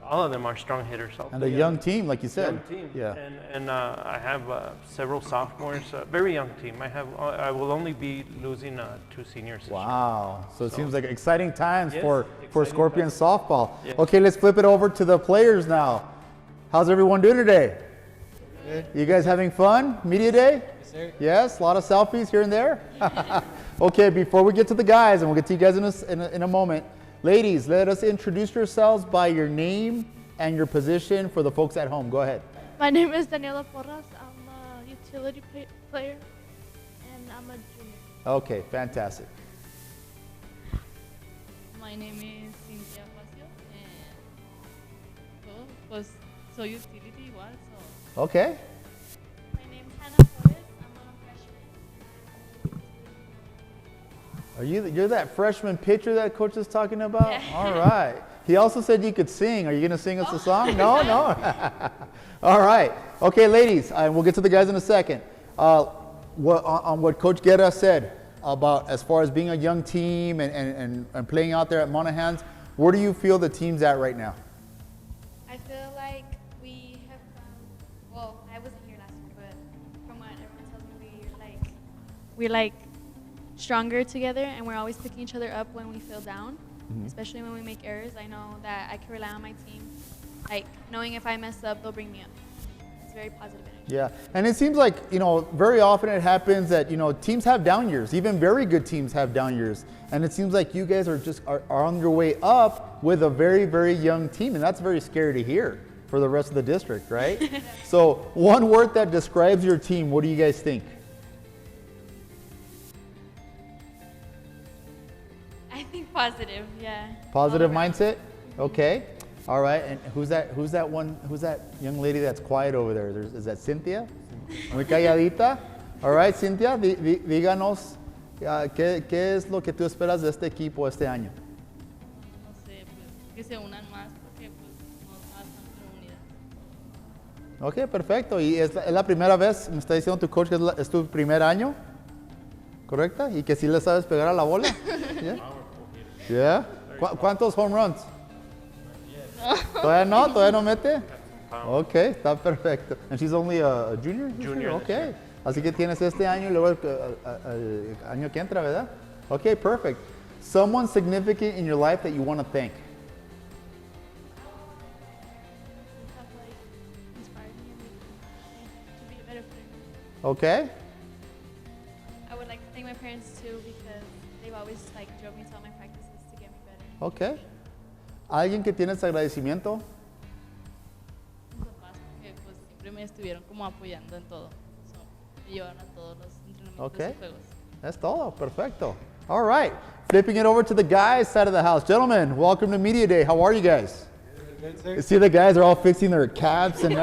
Speaker 13: All of them are strong hitters.
Speaker 21: And a young team, like you said.
Speaker 13: Young team.
Speaker 21: Yeah.
Speaker 13: And I have several sophomores. Very young team. I will only be losing 2 seniors. This
Speaker 21: Wow. So it seems like exciting times
Speaker 13: Yes,
Speaker 21: for
Speaker 13: exciting
Speaker 21: Scorpion softball.
Speaker 13: Yes.
Speaker 21: Okay, let's flip it over to the players now. How's everyone doing today?
Speaker 10: Good.
Speaker 21: You guys having fun? Media day?
Speaker 10: Yes, sir.
Speaker 21: Yes, a lot of selfies here and there. Okay, before we get to the guys, and we'll get to you guys in a moment. Ladies, let us introduce yourselves by your name and your position for the folks at home. Go ahead.
Speaker 16: My name is Daniela Porras. I'm a utility player, and I'm a junior.
Speaker 21: Okay, fantastic.
Speaker 20: My name is Cynthia Facio, and pues soy utility igual. So.
Speaker 21: Okay.
Speaker 16: My name is Hannah Flores. I'm a freshman.
Speaker 21: You're that freshman pitcher that coach is talking about?
Speaker 16: Yeah.
Speaker 21: All right. He also said you could sing. Are you going to sing us a song? No, no. All right. Okay, ladies, we'll get to the guys in a second. On what Coach Guerra said, about as far as being a young team and playing out there at Monahan's. Where do you feel the team's at right now?
Speaker 2: I feel like we have well, I wasn't here last year, but from what everyone tells me, we're like stronger together, and we're always picking each other up when we feel down, especially when we make errors. I know that I can rely on my team, like knowing if I mess up, they'll bring me up. It's very positive energy.
Speaker 21: Yeah, and it seems like, very often it happens that, teams have down years. Even very good teams have down years. And it seems like you guys are on your way up with a very, very young team. And that's very scary to hear for the rest of the district, right? So one word that describes your team, what do you guys think?
Speaker 2: I think positive, yeah.
Speaker 21: Positive mindset? Okay. All right. And who's that young lady that's quiet over there? Is that Cynthia? Muy calladita. All right, Cynthia, díganos, ¿qué es lo que tú esperas de este equipo este año?
Speaker 20: No sé, pues que se unan más porque pues no están unidas.
Speaker 21: Ok, perfecto. ¿Y es la primera vez, me está diciendo tu coach, que es tu primer año? ¿Correcta? ¿Y que sí le sabes pegar a la bola? Yeah. Yeah. ¿Cuántos home runs? ¿Todavía no mete? Ok, está perfecto. And she's only a junior?
Speaker 13: Junior.
Speaker 21: Ok. Así que tienes este año y luego el año que entra, ¿verdad? Ok, perfect. Someone significant in your life that you want to thank. Okay.
Speaker 2: I would like to thank my parents too, because they've always drove me to all my practices to get me better.
Speaker 21: Okay. ¿Alguien que tienes agradecimiento?
Speaker 20: Mis papás, porque pues siempre me estuvieron como apoyando en todo. Me llevaron a todos los entrenamientos y juegos.
Speaker 21: That's todo. Perfecto. All right. Flipping it over to the guys' side of the house. Gentlemen, welcome to Media Day. How are you guys?
Speaker 3: Good, sir.
Speaker 21: You see the guys are all fixing their caps, and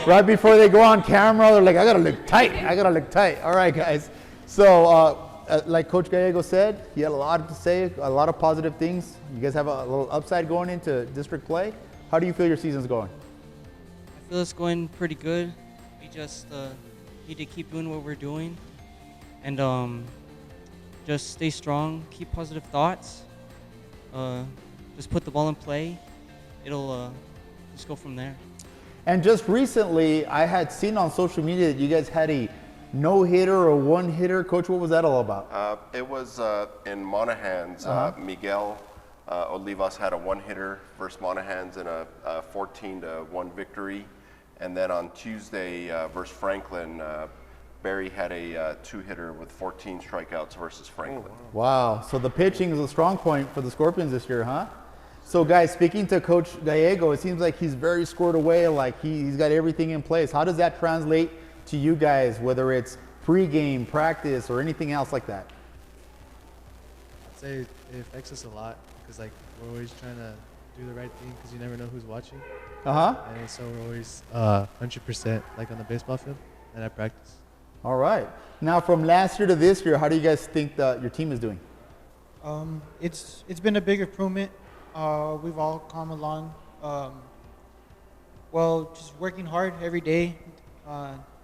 Speaker 21: right before they go on camera, they're like, I gotta look tight. I gotta look tight. All right, guys. So, like Coach Gallego said, he had a lot to say, a lot of positive things. You guys have a little upside going into district play. How do you feel your season's going?
Speaker 5: I feel it's going pretty good. We just need to keep doing what we're doing, and just stay strong, keep positive thoughts, just put the ball in play. It'll just go from there.
Speaker 21: And just recently, I had seen on social media that you guys had a no-hitter or one-hitter. Coach, what was that all about?
Speaker 12: It was in Monahan's. Miguel Olivas had a one-hitter versus Monahan's in a 14-1 victory. And then on Tuesday versus Franklin, Barry had a two-hitter with 14 strikeouts versus Franklin.
Speaker 21: Wow. So the pitching is a strong point for the Scorpions this year, huh? So guys, speaking to Coach Gallego, it seems like he's very squared away, like he's got everything in place. How does that translate to you guys, whether it's pre-game, practice, or anything else like that?
Speaker 8: I'd say it affects us a lot because we're always trying to do the right thing because you never know who's watching. And so we're always 100% on the baseball field and at practice.
Speaker 21: All right. Now from last year to this year, how do you guys think that your team is doing?
Speaker 15: It's been a big improvement. We've all come along. Just working hard every day,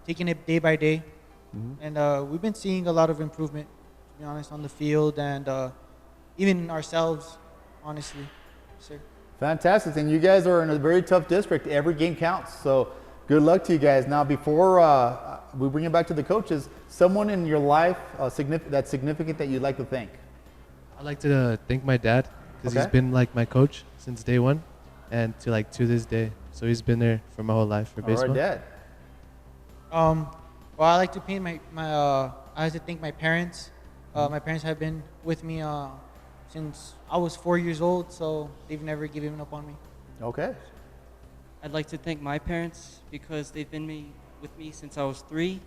Speaker 15: taking it day by day. And we've been seeing a lot of improvement, to be honest, on the field and even ourselves, honestly. Sir.
Speaker 21: Fantastic. And you guys are in a very tough district. Every game counts. So good luck to you guys. Now, before we bring it back to the coaches, someone in your life that's significant that you'd like to thank?
Speaker 8: I'd like to thank my dad because he's been my coach since day one and to this day. So he's been there for my whole life for baseball.
Speaker 21: All right, Dad.
Speaker 15: Well, I like to paint I like to thank my parents. My parents have been with me since I was 4 years old, so they've never given up on me.
Speaker 21: Okay.
Speaker 5: I'd like to thank my parents because they've been with me since I was 3,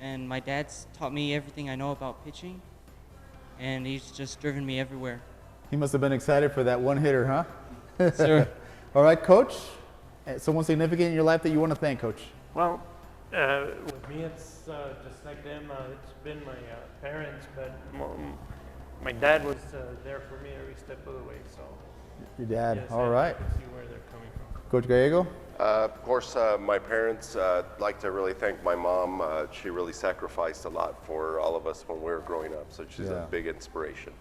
Speaker 5: and my dad's taught me everything I know about pitching, and he's just driven me everywhere.
Speaker 21: He must have been excited for that one hitter, huh?
Speaker 5: Sure.
Speaker 21: All right, Coach. Someone significant in your life that you want to thank, Coach?
Speaker 13: Well, with me, it's just like them. It's been my parents, but my dad was there for me every step of the way. So.
Speaker 21: Your dad.
Speaker 13: Yes,
Speaker 21: all right.
Speaker 13: I can see where they're coming from.
Speaker 21: Coach Gallego?
Speaker 12: Of course, my parents, like to really thank my mom. She really sacrificed a lot for all of us when we were growing up, so she's a big inspiration.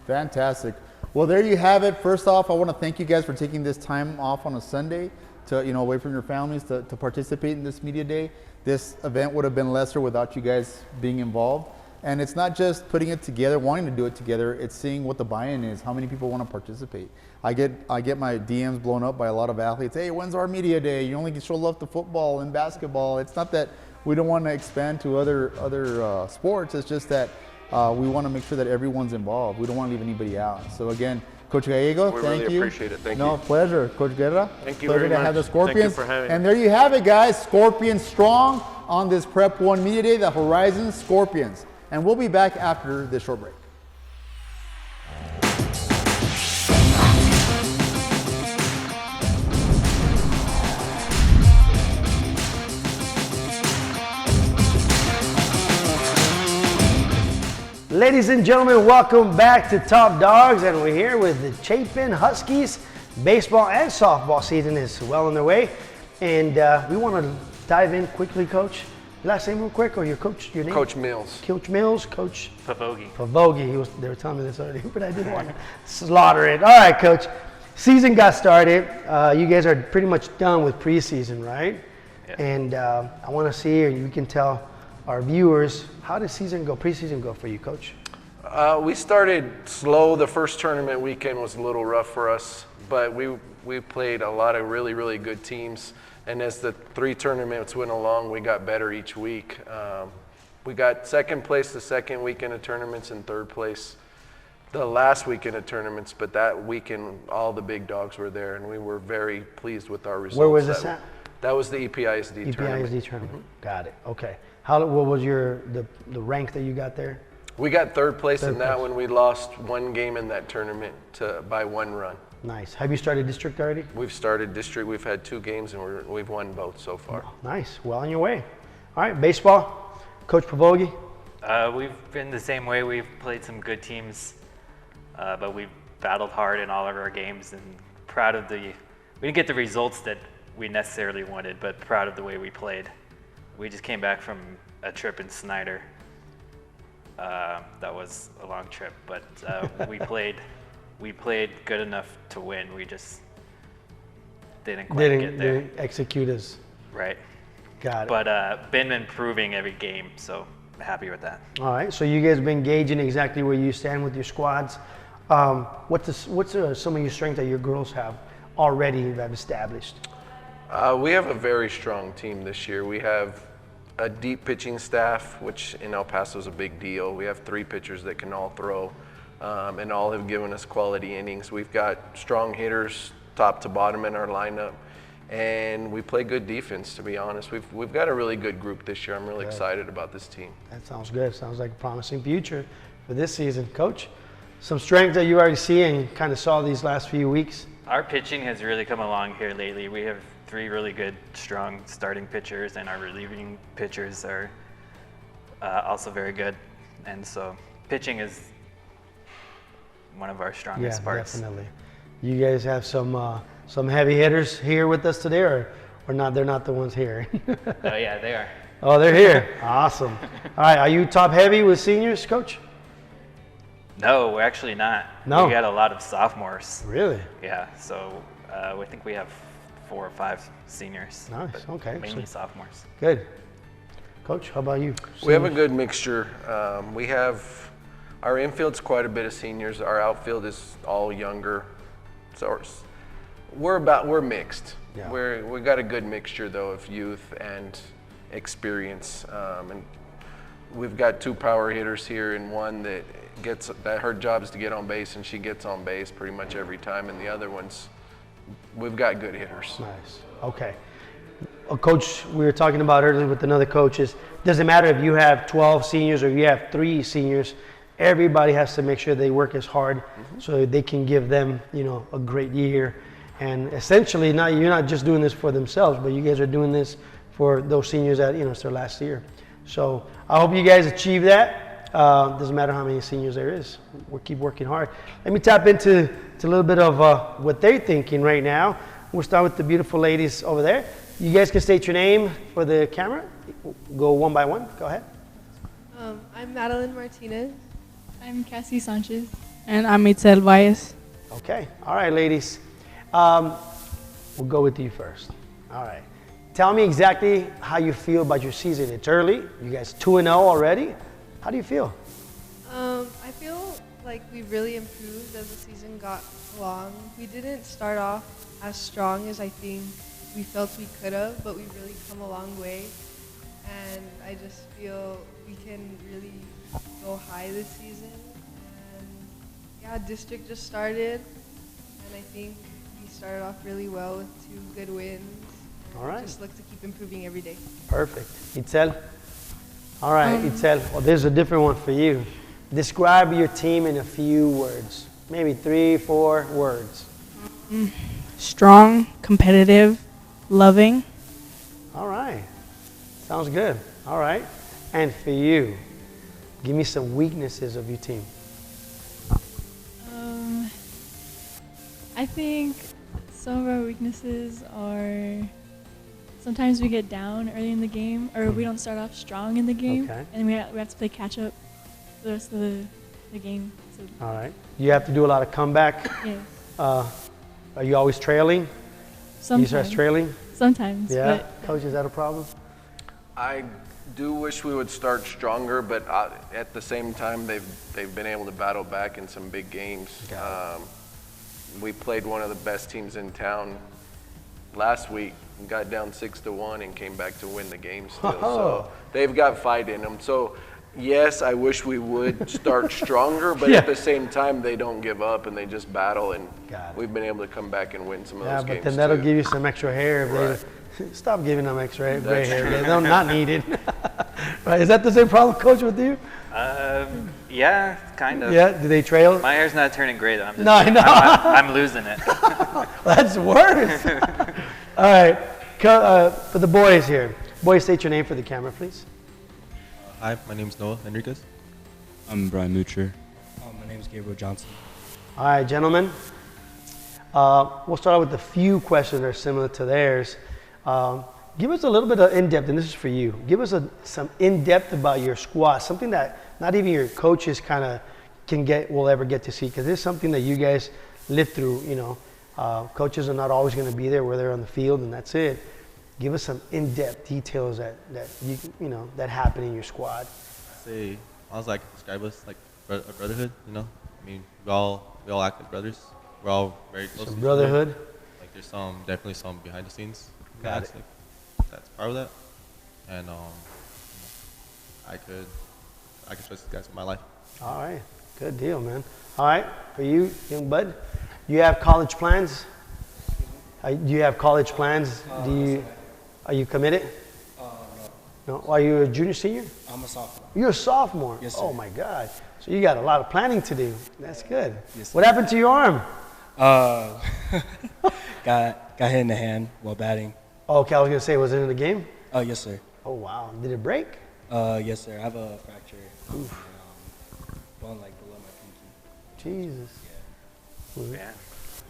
Speaker 21: Fantastic. Well, there you have it. First off, I want to thank you guys for taking this time off on a Sunday to, away from your families to participate in this media day. This event would have been lesser without you guys being involved. And it's not just putting it together, wanting to do it together, it's seeing what the buy-in is, how many people want to participate. I get my DMs blown up by a lot of athletes. Hey, when's our media day? You only can show love to football and basketball. It's not that we don't want to expand to other sports, it's just that we want to make sure that everyone's involved. We don't want to leave anybody out. So again, Coach Gallego,
Speaker 12: We
Speaker 21: thank
Speaker 12: really
Speaker 21: you.
Speaker 12: appreciate it. Thank you.
Speaker 21: No, pleasure. Coach Guerra,
Speaker 13: Thank you
Speaker 21: pleasure
Speaker 13: very
Speaker 21: to
Speaker 13: much.
Speaker 21: have the
Speaker 13: Thank you
Speaker 21: Scorpions.
Speaker 13: for having
Speaker 21: And
Speaker 13: me.
Speaker 21: there you have it, guys. Scorpions strong on this Prep 1 Media Day, the Horizon Scorpions. And we'll be back after this short break.
Speaker 3: Ladies and gentlemen, welcome back to Top Dogs, and we're here with the Chapin Huskies. Baseball and softball season is well on their way, and we want to dive in quickly, Coach. Last name real quick, or your coach, your name?
Speaker 4: Coach Mills.
Speaker 3: Coach Mills, Coach
Speaker 4: Pavogi.
Speaker 3: Pavogi. They were telling me this already, but I didn't want to slaughter it. All right, Coach. Season got started. You guys are pretty much done with preseason, right?
Speaker 4: Yeah.
Speaker 3: And I want to see, or you can tell our viewers, how did preseason go for you, Coach?
Speaker 4: We started slow. The first tournament weekend was a little rough for us, but we played a lot of really, really good teams. And as the 3 tournaments went along, we got better each week. We got second place the second weekend of tournaments and third place the last weekend of tournaments, but that weekend all the big dogs were there, and we were very pleased with our results.
Speaker 3: Where was this at?
Speaker 4: That was the EPISD tournament.
Speaker 3: EPISD tournament. Got it. Okay. What was the rank that you got there?
Speaker 4: We got third place in that
Speaker 3: place.
Speaker 4: one. We lost 1 game in that tournament by 1 run.
Speaker 3: Nice. Have you started district already?
Speaker 4: We've started district. We've had 2 games, and we've won both so far.
Speaker 3: Nice. Well on your way. All right, baseball. Coach Pavogi.
Speaker 9: We've been the same way. We've played some good teams, but we've battled hard in all of our games, and proud of we didn't get the results that we necessarily wanted, but proud of the way we played. We just came back from a trip in Snyder. That was a long trip, but we played good enough to win. We just didn't quite get there.
Speaker 3: Didn't execute as
Speaker 9: Right.
Speaker 3: Got it.
Speaker 9: But been improving every game, so happy with that.
Speaker 3: All right, so you guys have been gauging exactly where you stand with your squads. What's some of your strengths that your girls have already that established?
Speaker 4: We have a very strong team this year. We have a deep pitching staff, which in El Paso is a big deal. We have 3 pitchers that can all throw, and all have given us quality innings. We've got strong hitters top to bottom in our lineup, and we play good defense, to be honest. We've got a really good group this year. I'm really excited about this team.
Speaker 3: That sounds good. Sounds like a promising future for this season. Coach, some strengths that you already see and kind of saw these last few weeks?
Speaker 9: Our pitching has really come along here lately. We have 3 really good, strong starting pitchers, and our relieving pitchers are also very good. And so pitching is one of our strongest parts.
Speaker 3: Definitely. You guys have some heavy hitters here with us today, or not? They're not the ones here.
Speaker 9: Oh yeah, they are.
Speaker 3: Oh, they're here. Awesome. All right, are you top heavy with seniors, Coach?
Speaker 9: No, we're actually not.
Speaker 3: No.
Speaker 9: We got a lot of sophomores.
Speaker 3: Really?
Speaker 9: Yeah, so I think we have 4 or 5 seniors.
Speaker 3: Nice,
Speaker 9: but
Speaker 3: okay.
Speaker 9: Mainly
Speaker 3: So-
Speaker 9: sophomores.
Speaker 3: Good. Coach, how about you?
Speaker 4: We have a good mixture. We have our infield's quite a bit of seniors. Our outfield is all younger. So we're mixed.
Speaker 3: Yeah.
Speaker 4: We got a good mixture though of youth and experience. And we've got 2 power hitters here, and one that her job is to get on base, and she gets on base pretty much every time. And the other ones, we've got good hitters.
Speaker 3: Nice. Okay. Coach, we were talking about earlier with another coach, doesn't matter if you have 12 seniors or you have 3 seniors, everybody has to make sure they work as hard so they can give them, a great year. And essentially, you're not just doing this for themselves, but you guys are doing this for those seniors that, it's their last year. So I hope you guys achieve that. Doesn't matter how many seniors there is. We'll keep working hard. Let me tap into a little bit of what they're thinking right now. We'll start with the beautiful ladies over there. You guys can state your name for the camera. Go one by one. Go ahead.
Speaker 17: I'm Madeline Martinez.
Speaker 20: I'm Cassie Sanchez. And I'm Itzel Valles.
Speaker 3: Okay. All right, ladies. We'll go with you first. All right. Tell me exactly how you feel about your season. It's early. You guys 2-0 already. How do you feel?
Speaker 17: I feel like we really improved as the season got along. We didn't start off as strong as I think we felt we could have, but we've really come a long way. And I just feel we can really go high this season. And yeah, district just started, and I think we started off really well with 2 good wins.
Speaker 3: All right.
Speaker 17: Just look to keep improving every day.
Speaker 3: Perfect. Itzel? All right, Itzel. Well, there's a different one for you. Describe your team in a few words. Maybe 3, 4 words.
Speaker 20: Strong, competitive, loving.
Speaker 3: All right. Sounds good. All right. And for you, give me some weaknesses of your team.
Speaker 20: I think some of our weaknesses are sometimes we get down early in the game, or we don't start off strong in the game,
Speaker 3: Okay.
Speaker 20: and we have to play catch up for the rest of the game. So
Speaker 3: All right. You have to do a lot of comeback.
Speaker 20: Yes.
Speaker 3: Are you always trailing?
Speaker 20: Sometimes.
Speaker 3: You start trailing?
Speaker 20: Sometimes.
Speaker 3: Yeah.
Speaker 20: But
Speaker 3: Coach, is that a problem?
Speaker 4: I do wish we would start stronger, but at the same time, they've been able to battle back in some big games. We played one of the best teams in town last week, got down 6-1, and came back to win the game still. So they've got fight in them. So yes, I wish we would start stronger, but at the same time, they don't give up and they just battle, and we've been able to come back and win some of those games.
Speaker 3: Yeah, but then that'll give you some extra hair. If they, stop giving them extra gray hair. They're not needed. Right? Is that the same problem, Coach, with you?
Speaker 9: Yeah, kind of.
Speaker 3: Yeah, do they trail?
Speaker 9: My hair's not turning gray though.
Speaker 3: No, I know.
Speaker 9: I'm losing it.
Speaker 3: That's worse. All right, for the boys here. Boys, state your name for the camera, please.
Speaker 22: Hi, my name is Noah Enriquez.
Speaker 23: I'm Brian Mucher. My name is Gabriel Johnson.
Speaker 3: All right, gentlemen. We'll start out with a few questions that are similar to theirs. Give us a little bit of in-depth, and this is for you. Give us some in-depth about your squad, something that not even your coaches kind of will ever get to see, because it's something that you guys live through. You know, coaches are not always going to be there where they're on the field, and that's it. Give us some in-depth details that that happen in your squad.
Speaker 22: I was like describe us like a brotherhood. You know, I mean we all act like brothers. We're all very close.
Speaker 3: Some
Speaker 22: to
Speaker 3: brotherhood.
Speaker 22: Each other. Like there's definitely some behind the scenes.
Speaker 3: Got it.
Speaker 22: That's part of that, and I could trust these guys with my life.
Speaker 3: All right, good deal, man. All right, for you, young bud, you have college plans? Do you have college plans? Are you committed? No. Are you a junior, senior?
Speaker 23: I'm a sophomore.
Speaker 3: You're a sophomore?
Speaker 23: Yes, sir.
Speaker 3: Oh my God. So you got a lot of planning to do. That's good.
Speaker 23: Yes, sir.
Speaker 3: What happened to your arm?
Speaker 23: Got hit in the hand while batting.
Speaker 3: Oh, okay, I was gonna say, was it in the game?
Speaker 23: Oh, yes, sir.
Speaker 3: Oh wow. Did it break?
Speaker 23: Yes, sir. I have a fracture. Bone like below my pinky.
Speaker 3: Jesus.
Speaker 9: Yeah.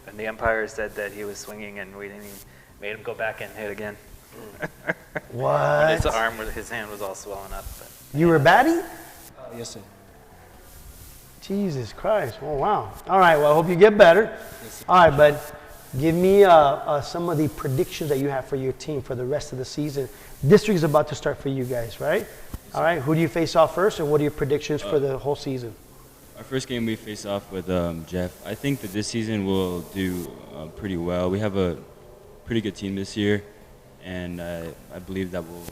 Speaker 9: And the umpire said that he was swinging, and we didn't even made him go back and hit again.
Speaker 3: What?
Speaker 9: His hand was all swollen up. But.
Speaker 3: You were batting?
Speaker 23: Yes, sir.
Speaker 3: Jesus Christ. Oh, wow. All right, well, I hope you get better. All right, bud. Give me some of the predictions that you have for your team for the rest of the season. District is about to start for you guys, right? All right, who do you face off first, and what are your predictions for the whole season?
Speaker 23: Our first game we face off with Jeff. I think that this season we'll do pretty well. We have a pretty good team this year, and I believe that we'll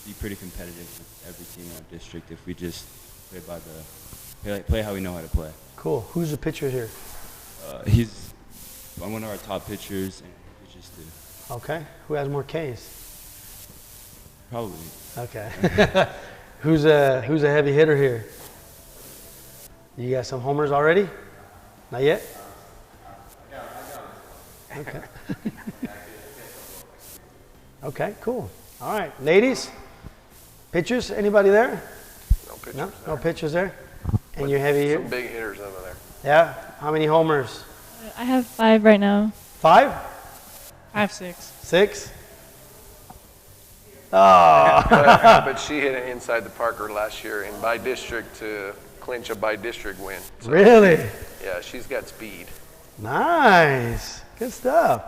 Speaker 23: be pretty competitive with every team in our district if we just play how we know how to play.
Speaker 3: Cool. Who's the pitcher here?
Speaker 23: He's one of our top pitchers, and he pitches too.
Speaker 3: Okay. Who has more Ks?
Speaker 23: Probably.
Speaker 3: Okay. Who's a heavy hitter here? You got some homers already? Not yet? Okay. Okay, cool. All right. Ladies, pitchers, anybody there?
Speaker 4: No pitchers.
Speaker 3: No pitchers there? And you're heavy hitter?
Speaker 4: Some big hitters over there.
Speaker 3: Yeah? How many homers?
Speaker 20: I have 5 right now.
Speaker 3: 5?
Speaker 15: I have 6.
Speaker 3: 6? Oh.
Speaker 4: but she hit it inside the Parker last year in by district to clinch a by district win. So,
Speaker 3: really?
Speaker 4: Yeah, she's got speed.
Speaker 3: Nice. Good stuff.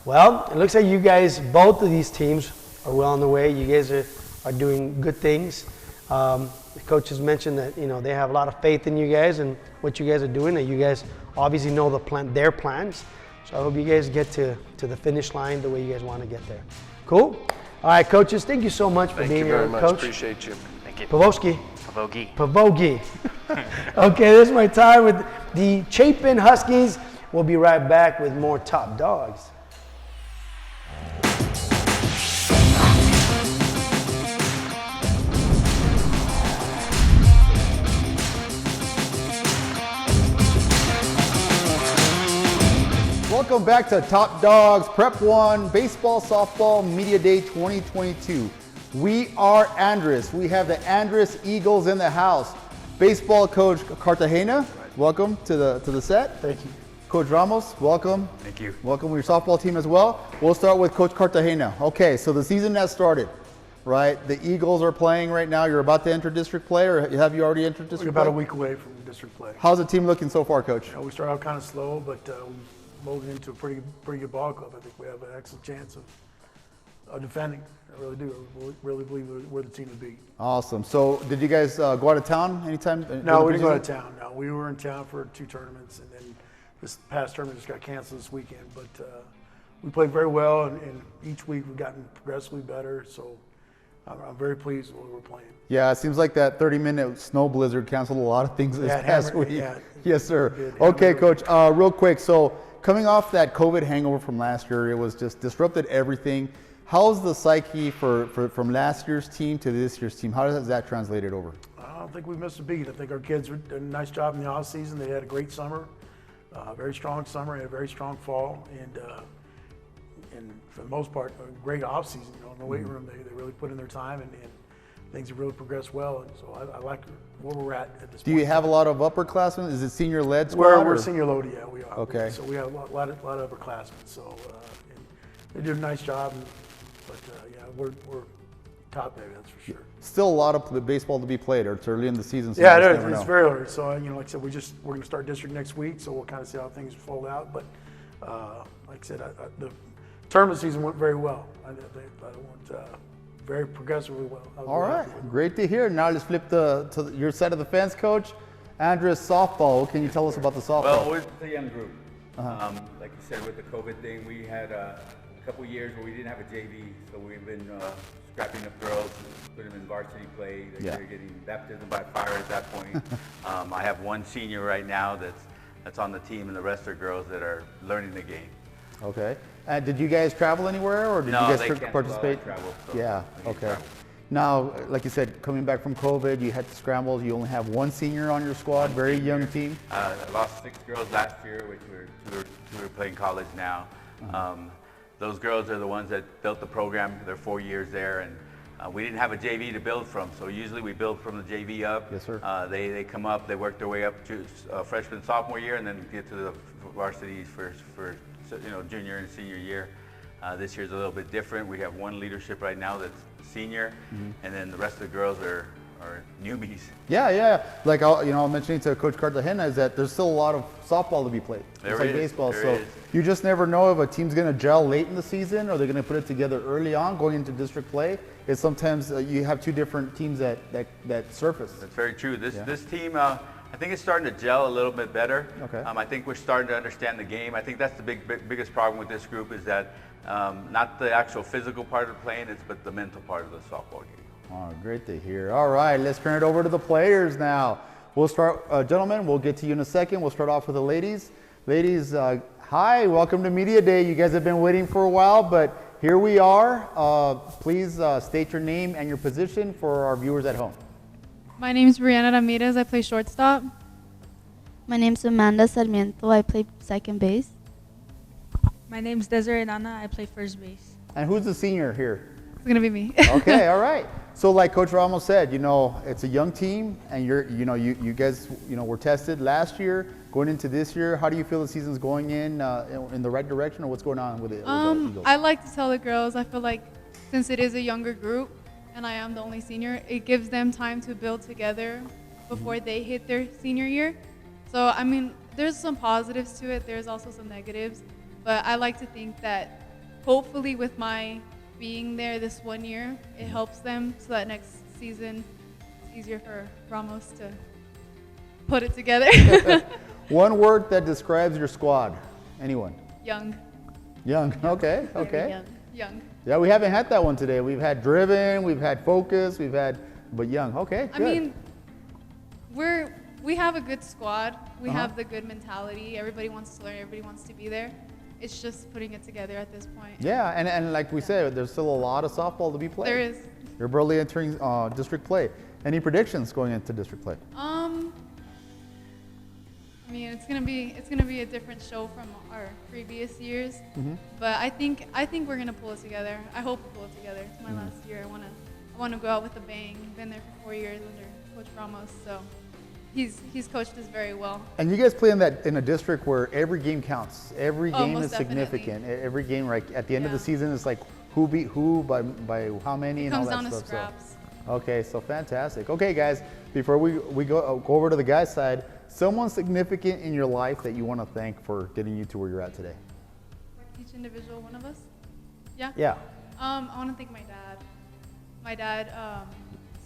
Speaker 3: Well, it looks like you guys, both of these teams are well on the way. You guys are doing good things. The coaches mentioned that, you know, they have a lot of faith in you guys and what you guys are doing, that you guys obviously know their plans. So I hope you guys get to the finish line the way you guys want to get there. Cool? All right, coaches, thank you so much for being here,
Speaker 4: Thank you very much.
Speaker 3: Coach.
Speaker 4: Appreciate you.
Speaker 9: Thank you.
Speaker 3: Pavogi.
Speaker 9: Pavogi.
Speaker 3: Pavogi. Okay, this is my time with the Chapin Huskies. We'll be right back with more Top Dogs.
Speaker 21: Welcome back to Top Dogs Prep 1 Baseball Softball Media Day 2022. We are Andress. We have the Andress Eagles in the house. Baseball coach Cartagena, welcome to the set.
Speaker 3: Thank you.
Speaker 21: Coach Ramos, welcome.
Speaker 9: Thank you.
Speaker 21: Welcome your softball team as well. We'll start with Coach Cartagena. Okay, so the season has started, right? The Eagles are playing right now. You're about to enter district play, or have you already entered district
Speaker 1: We're about
Speaker 21: play?
Speaker 1: a week away from district play.
Speaker 21: How's the team looking so far, Coach?
Speaker 1: We started out kind of slow, but we molded into a pretty good ball club. I think we have an excellent chance of defending. I really do. I really believe we're the team to beat.
Speaker 21: Awesome. So did you guys go out of town anytime?
Speaker 1: No, we didn't go out of town. No, we were in town for 2 tournaments, and then this past tournament just got canceled this weekend. But we played very well, and each week we've gotten progressively better. So I'm very pleased with what we're playing.
Speaker 21: Yeah, it seems like that 30-minute snow blizzard canceled a lot of things this past week.
Speaker 1: Yeah,
Speaker 21: yes, sir.
Speaker 1: did.
Speaker 21: Okay, Coach, real quick. So coming off that COVID hangover from last year, it was just disrupted everything. How's the psyche from last year's team to this year's team? How has that translated over?
Speaker 1: I don't think we missed a beat. I think our kids did a nice job in the off season. They had a great summer, very strong summer, and a very strong fall, and for the most part, a great off season. You know, in the weight room, they really put in their time, and things have really progressed well. And so I like where we're at this point.
Speaker 21: Do you have a lot of upperclassmen? Is it senior-led squad?
Speaker 1: We're senior loaded, yeah, we are.
Speaker 21: Okay.
Speaker 1: So we have a lot of upperclassmen. So and they did a nice job, but yeah, we're top heavy, that's for sure.
Speaker 21: Still a lot of the baseball to be played, or it's early in the season. So
Speaker 1: Yeah,
Speaker 21: you
Speaker 1: it
Speaker 21: just
Speaker 1: is.
Speaker 21: never
Speaker 1: It's
Speaker 21: know.
Speaker 1: very early. So like I said, we're going to start district next week, so we'll kind of see how things fold out. But like I said, the tournament season went very well. I went very progressively well. I was
Speaker 21: All
Speaker 1: very
Speaker 21: right,
Speaker 1: happy with it.
Speaker 21: great to hear. Now let's flip to your side of the fence, Coach. Andress softball. What can you tell us about the softball?
Speaker 14: Well, we're a young group. Like you said, with the COVID thing, we had a couple years where we didn't have a JV, so we've been scrapping up girls, putting them in varsity play. They're getting baptism by fire at that point. I have one senior right now that's on the team, and the rest are girls that are learning the game.
Speaker 21: Okay. Did you guys travel anywhere, or did
Speaker 14: No,
Speaker 21: you guys
Speaker 14: they can't
Speaker 21: participate?
Speaker 14: allow travel, so
Speaker 21: Yeah.
Speaker 14: we didn't
Speaker 21: Okay.
Speaker 14: travel.
Speaker 21: Now, like you said, coming back from COVID, you had to scramble. You only have one senior on your squad. Very young team.
Speaker 14: I lost 6 girls last year, which two are playing college now. Those girls are the ones that built the program. They're 4 years there, and we didn't have a JV to build from. So usually we build from the JV up.
Speaker 21: Yes, sir.
Speaker 14: They come up, they work their way up to freshman, sophomore year, and then get to the varsities for junior and senior year. This year's a little bit different. We have one leadership right now that's senior, and then the rest of the girls are newbies.
Speaker 21: Yeah. Like I'm mentioning to Coach Cartagena is that there's still a lot of softball to be played.
Speaker 14: There
Speaker 21: It's like
Speaker 14: is,
Speaker 21: baseball.
Speaker 14: there
Speaker 21: So
Speaker 14: is.
Speaker 21: you just never know if a team's going to gel late in the season, or they're going to put it together early on going into district play. It's sometimes you have 2 different teams that surface.
Speaker 14: That's very true. This team, I think it's starting to gel a little bit better.
Speaker 21: Okay.
Speaker 14: I think we're starting to understand the game. I think that's the biggest problem with this group is that not the actual physical part of playing, but the mental part of the softball game.
Speaker 21: Oh, great to hear. All right, let's turn it over to the players now. We'll start, gentlemen, we'll get to you in a second. We'll start off with the ladies. Ladies, hi, welcome to Media Day. You guys have been waiting for a while, but here we are. Please state your name and your position for our viewers at home.
Speaker 19: My name is Brianna Ramirez. I play shortstop.
Speaker 24: My name's Amanda Sarmiento. I play second base.
Speaker 25: My name's Desiree Nana. I play first base.
Speaker 21: And who's the senior here?
Speaker 19: It's gonna be me.
Speaker 21: Okay, all right. So like Coach Ramos said, it's a young team, and you guys were tested last year. Going into this year, how do you feel the season's going in the right direction, or what's going on with it? With the Eagles?
Speaker 19: I like to tell the girls, I feel like since it is a younger group and I am the only senior, it gives them time to build together before they hit their senior year. So, I mean, there's some positives to it. There's also some negatives. But I like to think that hopefully with my being there this 1 year, it helps them so that next season it's easier for Ramos to put it together.
Speaker 21: One word that describes your squad. Anyone?
Speaker 19: Young.
Speaker 21: Young. Okay. Okay.
Speaker 19: Young.
Speaker 21: Yeah, we haven't had that one today. We've had driven, we've had focus, but young. Okay.
Speaker 19: I
Speaker 21: Good.
Speaker 19: mean, we have a good squad. We have the good mentality. Everybody wants to learn. Everybody wants to be there. It's just putting it together at this point.
Speaker 21: Yeah, and like we said, there's still a lot of softball to be played.
Speaker 19: There is.
Speaker 21: You're barely entering district play. Any predictions going into district play?
Speaker 19: I mean, it's gonna be a different show from our previous years. But I think we're gonna pull it together. I hope we pull it together. It's my last year. I wanna go out with a bang. Been there for 4 years under Coach Ramos, so he's coached us very well.
Speaker 21: And you guys play in a district where every game counts. Every game is
Speaker 19: most
Speaker 21: significant. Every game, right? At the end of the season, it's like who beat who by how many and all that
Speaker 19: comes down
Speaker 21: stuff.
Speaker 19: to scraps.
Speaker 21: So, okay, so fantastic. Okay, guys, before we go over to the guys' side, someone significant in your life that you want to thank for getting you to where you're at today.
Speaker 19: Each individual one of us. Yeah.
Speaker 21: Yeah.
Speaker 19: I want to thank my dad. My dad,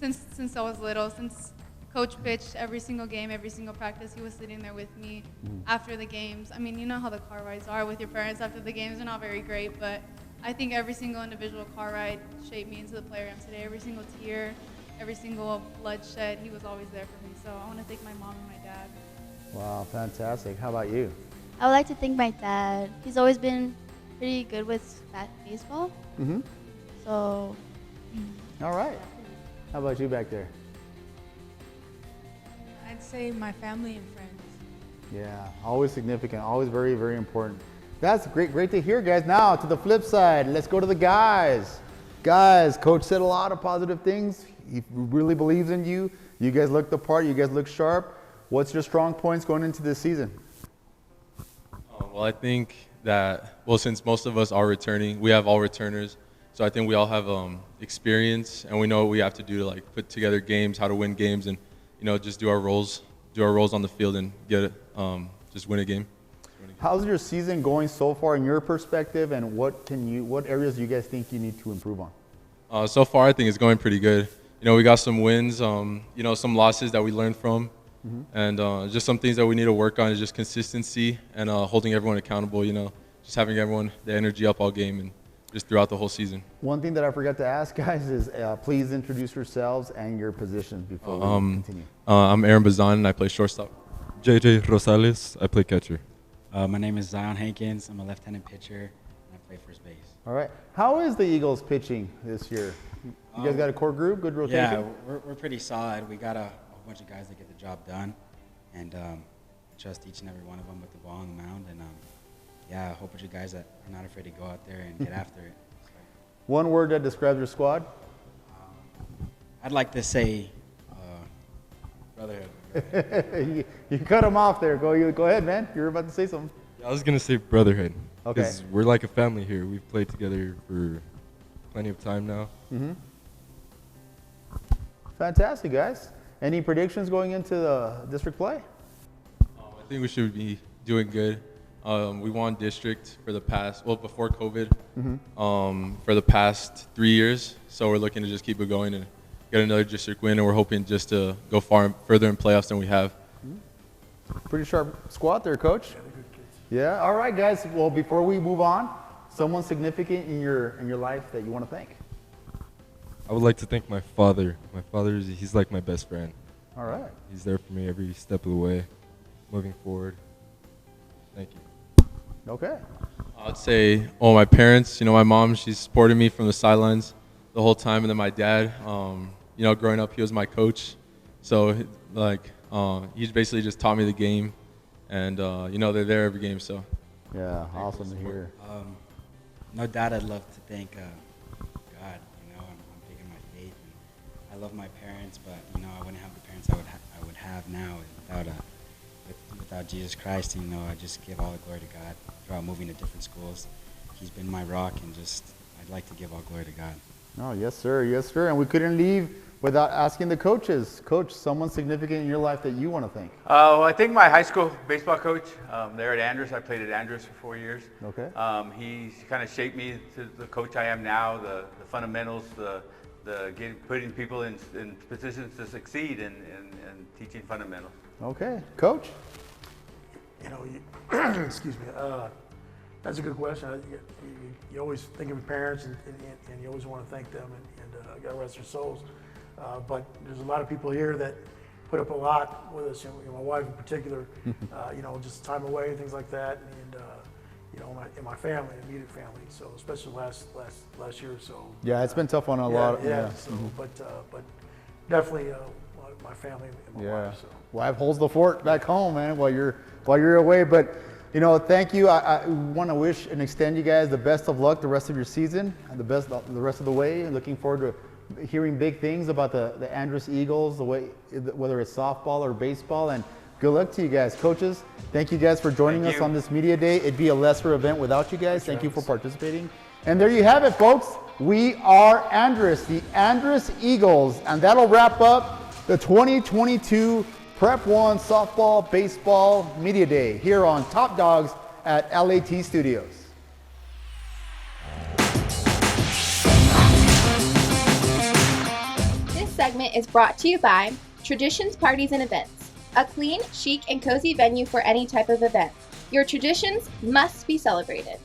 Speaker 19: since I was little, since Coach pitched every single game, every single practice, he was sitting there with me after the games. I mean, you know how the car rides are with your parents after the games. They're not very great, but I think every single individual car ride shaped me into the player I am today. Every single tear, every single bloodshed, he was always there for me. So I want to thank my mom and my dad.
Speaker 21: Wow, fantastic. How about you?
Speaker 24: I would like to thank my dad. He's always been pretty good with baseball. So.
Speaker 21: All right. How about you back there?
Speaker 6: I'd say my family and friends.
Speaker 21: Yeah, always significant, always very, very important. That's great to hear, guys. Now to the flip side, let's go to the guys. Guys, Coach said a lot of positive things. He really believes in you. You guys look the part. You guys look sharp. What's your strong points going into this season?
Speaker 22: Well, I think that, since most of us are returning, we have all returners. So I think we all have experience, and we know what we have to do to put together games, how to win games, and just do our roles on the field and get it, just win a game.
Speaker 21: How's your season going so far in your perspective, and what areas do you guys think you need to improve on?
Speaker 22: So far, I think it's going pretty good. We got some wins, some losses that we learned from, and just some things that we need to work on is just consistency and holding everyone accountable. Just having everyone the energy up all game and just throughout the whole season.
Speaker 21: One thing that I forgot to ask, guys, is please introduce yourselves and your positions before we continue.
Speaker 22: I'm Aaron Bazan, and I play shortstop.
Speaker 7: JJ Rosales, I play catcher.
Speaker 10: My name is Zion Hankins. I'm a left-handed pitcher, and I play first base.
Speaker 21: All right. How is the Eagles pitching this year? You guys got a core group, good rotation?
Speaker 10: Yeah, we're pretty solid. We got a whole bunch of guys that get the job done, and trust each and every one of them with the ball on the mound. And a whole bunch of guys that are not afraid to go out there and get after it. So.
Speaker 21: One word that describes your squad?
Speaker 10: I'd like to say brotherhood.
Speaker 21: you cut him off there. Go ahead, man. You were about to say something.
Speaker 7: I was going to say brotherhood.
Speaker 21: Okay.
Speaker 7: Because we're like a family here. We've played together for plenty of time now.
Speaker 21: Fantastic, guys. Any predictions going into the district play?
Speaker 22: I think we should be doing good. We won district for the past, before COVID, for the past 3 years. So we're looking to just keep it going and get another district win, and we're hoping just to go further in playoffs than we have.
Speaker 21: Pretty sharp squad there, Coach. Yeah. All right, guys. Well, before we move on, someone significant in your life that you want to thank.
Speaker 7: I would like to thank my father. My father, he's like my best friend.
Speaker 21: All right.
Speaker 7: He's there for me every step of the way, moving forward. Thank you.
Speaker 21: Okay.
Speaker 22: I'd say, my parents, my mom, she's supported me from the sidelines the whole time. And then my dad, growing up, he was my coach. So, he's basically just taught me the game. And, they're there every game, so.
Speaker 21: Yeah, awesome to hear.
Speaker 10: No doubt I'd love to thank God. I'm big in my faith. And I love my parents, but, I wouldn't have the parents I would have now without without Jesus Christ, I just give all the glory to God throughout moving to different schools. He's been my rock, and I'd like to give all glory to God.
Speaker 21: Oh, yes, sir. Yes, sir. And we couldn't leave without asking the coaches. Coach, someone significant in your life that you want to thank?
Speaker 14: Well, I think my high school baseball coach there at Andress. I played at Andress for 4 years.
Speaker 21: Okay.
Speaker 14: He kind of shaped me to the coach I am now, the fundamentals, putting people in positions to succeed and teaching fundamentals.
Speaker 21: Okay. Coach?
Speaker 1: Excuse me. That's a good question. You always think of parents and you always want to thank them and God rest their souls. But there's a lot of people here that put up a lot with us. My wife in particular, just time away, things like that, and my family, immediate family. So especially last year or so.
Speaker 21: Yeah, it's been tough on a lot.
Speaker 1: Yeah. So, but definitely my family and my wife. So.
Speaker 21: Wife holds the fort back home, man, while you're away. But thank you. I want to wish and extend you guys the best of luck the rest of your season and the rest of the way. And looking forward to hearing big things about the Andress Eagles, whether it's softball or baseball. And good luck to you guys. Coaches, thank you guys for joining us on this media day. It'd be a lesser event without you guys. Thank you for participating. And there you have it, folks. We are Andress, the Andress Eagles. And that'll wrap up the 2022 Prep 1 Softball Baseball Media Day here on Top Dawgs at LAT Studios.
Speaker 2: This segment is brought to you by Traditions Parties and Events, a clean, chic, and cozy venue for any type of event. Your traditions must be celebrated.